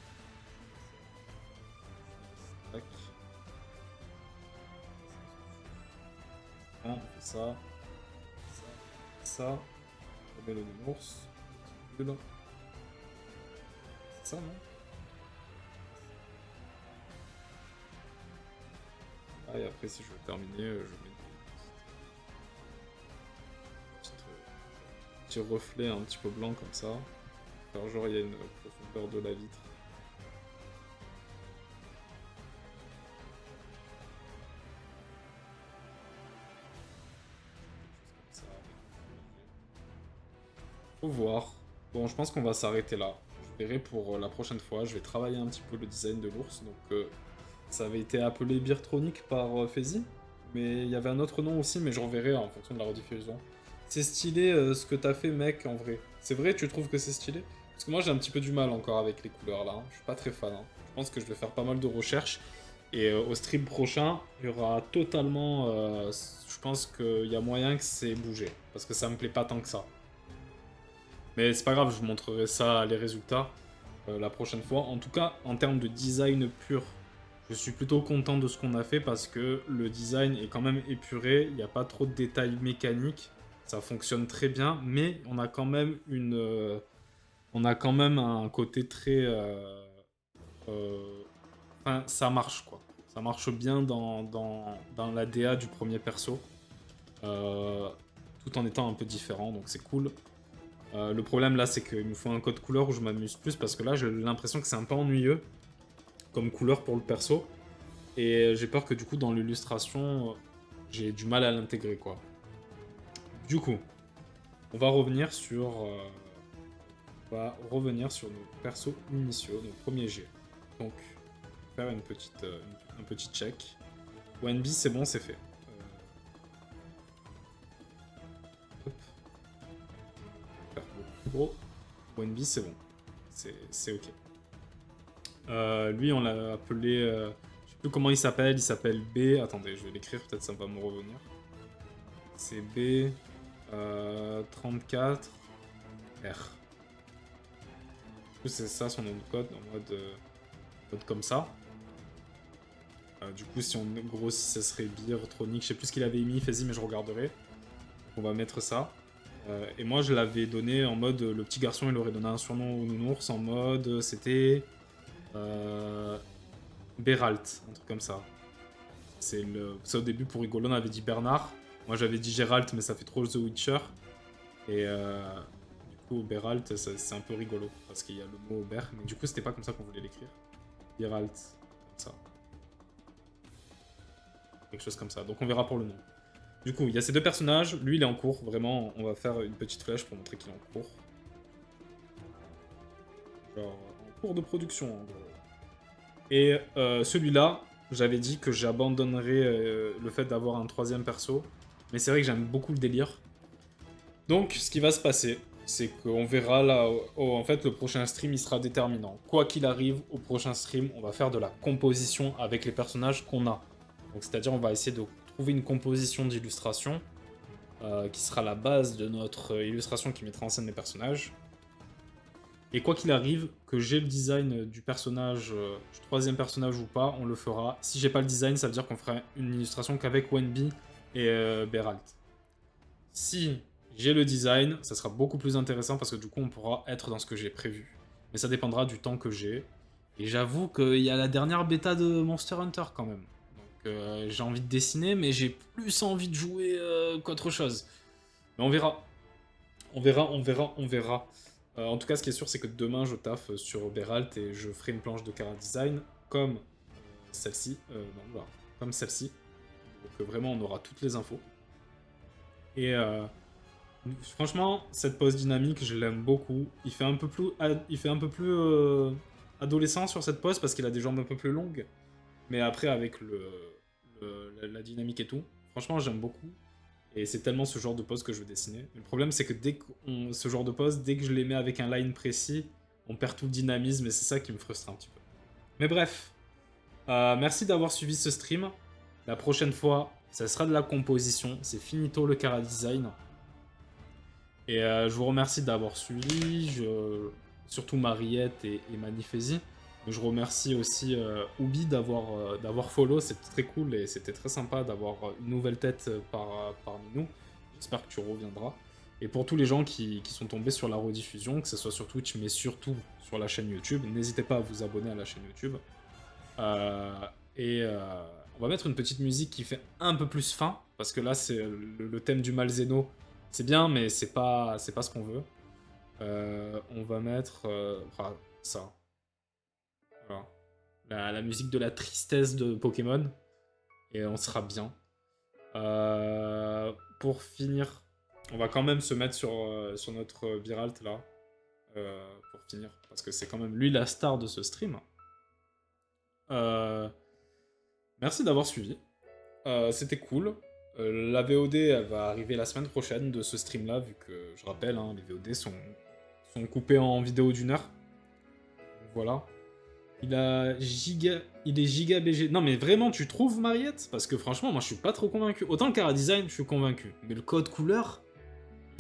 Tac. On fait ça. Ça. On met le nounours. C'est ça, non? Ah, et après, si je veux terminer, je mets un petit reflet un petit peu blanc comme ça. Alors, genre, il y a une profondeur de la vitre. Faut voir. Bon, je pense qu'on va s'arrêter là. Je verrai pour la prochaine fois. Je vais travailler un petit peu le design de l'ours. Donc, ça avait été appelé Beertronic par Fezzy. Mais il y avait un autre nom aussi, mais je reverrai en fonction de la rediffusion. C'est stylé ce que t'as fait, mec, en vrai. C'est vrai, tu trouves que c'est stylé? Parce que moi, j'ai un petit peu du mal encore avec les couleurs, là. Je suis pas très fan. Je pense que je vais faire pas mal de recherches. Et au stream prochain, il y aura totalement... je pense qu'il y a moyen que c'est bougé. Parce que ça me plaît pas tant que ça. Mais c'est pas grave, je vous montrerai ça, les résultats, la prochaine fois. En tout cas, en termes de design pur, je suis plutôt content de ce qu'on a fait parce que le design est quand même épuré, il n'y a pas trop de détails mécaniques, ça fonctionne très bien, mais on a quand même on a quand même un côté très... enfin, ça marche, quoi. Ça marche bien dans la DA du premier perso, tout en étant un peu différent, donc c'est cool. Le problème là, c'est qu'il me faut un code couleur où je m'amuse plus parce que là, j'ai l'impression que c'est un peu ennuyeux comme couleur pour le perso. Et j'ai peur que du coup, dans l'illustration, j'ai du mal à l'intégrer quoi. Du coup, on va revenir sur, nos persos initiaux, nos premiers G. Donc, faire un petit check. ONB, c'est bon, c'est fait. Hop. Faire beaucoup plus gros. ONB, c'est bon. C'est ok. Lui, on l'a appelé... je sais plus comment il s'appelle B. Attendez, je vais l'écrire, peut-être ça va me revenir. C'est B... 34... R. Du coup, c'est ça son nom de code, en mode comme ça. Du coup, si on grossit, ça serait Beertronic. Je sais plus ce qu'il avait mis, Fezzy, mais je regarderai. On va mettre ça. Et moi, je l'avais donné en mode... Le petit garçon, il aurait donné un surnom au nounours en mode... C'était... Beralt, un truc comme ça. C'est au début, pour rigoler, on avait dit Bernard. Moi, j'avais dit Geralt, mais ça fait trop The Witcher. Et du coup, Beralt, c'est un peu rigolo, parce qu'il y a le mot Ber. Mais du coup, c'était pas comme ça qu'on voulait l'écrire. Geralt, comme ça. Quelque chose comme ça. Donc on verra pour le nom. Du coup, il y a ces deux personnages. Lui, il est en cours. Vraiment, on va faire une petite flèche pour montrer qu'il est en cours. Genre, en cours de production, en gros. Et celui-là, j'avais dit que j'abandonnerais le fait d'avoir un troisième perso. Mais c'est vrai que j'aime beaucoup le délire. Donc, ce qui va se passer, c'est qu'on verra là... en fait, le prochain stream, il sera déterminant. Quoi qu'il arrive, au prochain stream, on va faire de la composition avec les personnages qu'on a. Donc, c'est-à-dire, on va essayer de trouver une composition d'illustration qui sera la base de notre illustration qui mettra en scène les personnages. Et quoi qu'il arrive, que j'ai le design du personnage, du troisième personnage ou pas, on le fera. Si j'ai pas le design, ça veut dire qu'on fera une illustration qu'avec Wenby et Beralt. Si j'ai le design, ça sera beaucoup plus intéressant parce que du coup on pourra être dans ce que j'ai prévu. Mais ça dépendra du temps que j'ai. Et j'avoue qu'il y a la dernière bêta de Monster Hunter quand même. Donc j'ai envie de dessiner, mais j'ai plus envie de jouer qu'autre chose. Mais on verra. On verra. En tout cas, ce qui est sûr, c'est que demain, je taffe sur Beralt et je ferai une planche de Chara Design, comme celle-ci, non, voilà, comme celle-ci. Donc vraiment, on aura toutes les infos. Et franchement, cette pause dynamique, je l'aime beaucoup. Il fait un peu plus, adolescent sur cette pause parce qu'il a des jambes un peu plus longues. Mais après, avec la dynamique et tout, franchement, j'aime beaucoup. Et c'est tellement ce genre de pose que je veux dessiner. Mais le problème, c'est que ce genre de pose, dès que je les mets avec un line précis, on perd tout le dynamisme et c'est ça qui me frustre un petit peu. Mais bref, merci d'avoir suivi ce stream. La prochaine fois, ça sera de la composition. C'est finito le Cara Design. Et je vous remercie d'avoir suivi. Surtout Mariette et Manifesi. Je remercie aussi Ubi d'avoir follow, c'était très cool et c'était très sympa d'avoir une nouvelle tête parmi nous. J'espère que tu reviendras. Et pour tous les gens qui sont tombés sur la rediffusion, que ce soit sur Twitch mais surtout sur la chaîne YouTube, n'hésitez pas à vous abonner à la chaîne YouTube. On va mettre une petite musique qui fait un peu plus fin, parce que là c'est le thème du Malzeno. C'est bien mais c'est pas ce qu'on veut. On va mettre ça. Voilà. La musique de la tristesse de Pokémon. Et on sera bien. Pour finir, on va quand même se mettre sur notre Biralt là. Pour finir. Parce que c'est quand même lui la star de ce stream. Merci d'avoir suivi. C'était cool. La VOD elle va arriver la semaine prochaine de ce stream là. Vu que, je rappelle, hein, les VOD sont coupés en vidéo d'1 heure. Voilà. Il est giga BG. Non mais vraiment, tu trouves, Mariette? Parce que franchement, moi je suis pas trop convaincu. Autant le Cara Design, je suis convaincu. Mais le code couleur,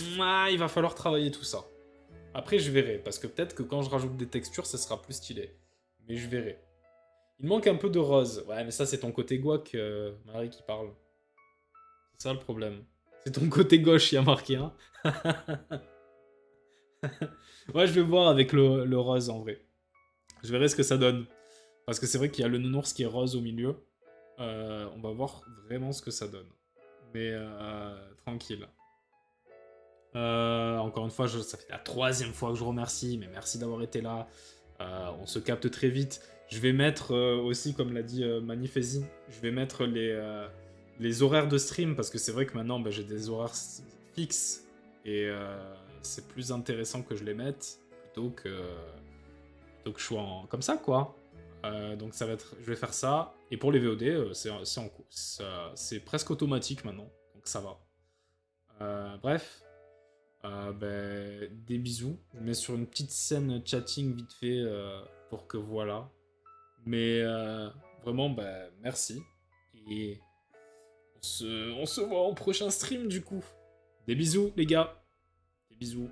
il va falloir travailler tout ça. Après, je verrai. Parce que peut-être que quand je rajoute des textures, ça sera plus stylé. Mais je verrai. Il manque un peu de rose. Ouais, mais ça, c'est ton côté guac, Marie, qui parle. C'est ça le problème. C'est ton côté gauche, il y a marqué, hein. Ouais, je vais voir avec le rose, en vrai. Je verrai ce que ça donne. Parce que c'est vrai qu'il y a le nounours qui est rose au milieu. On va voir vraiment ce que ça donne. Mais tranquille. Encore une fois, ça fait la 3e fois que je remercie. Mais merci d'avoir été là. On se capte très vite. Je vais mettre aussi, comme l'a dit Manifesi, je vais mettre les horaires de stream. Parce que c'est vrai que maintenant, j'ai des horaires fixes. Et c'est plus intéressant que je les mette. Plutôt que je sois comme ça, quoi. Donc ça va être, je vais faire ça. Et pour les VOD, c'est en cours. C'est presque automatique maintenant, donc ça va. Bref, des bisous. Je mets sur une petite scène chatting vite fait pour que voilà. Mais vraiment, merci. Et on se voit en prochain stream du coup. Des bisous les gars. Des bisous.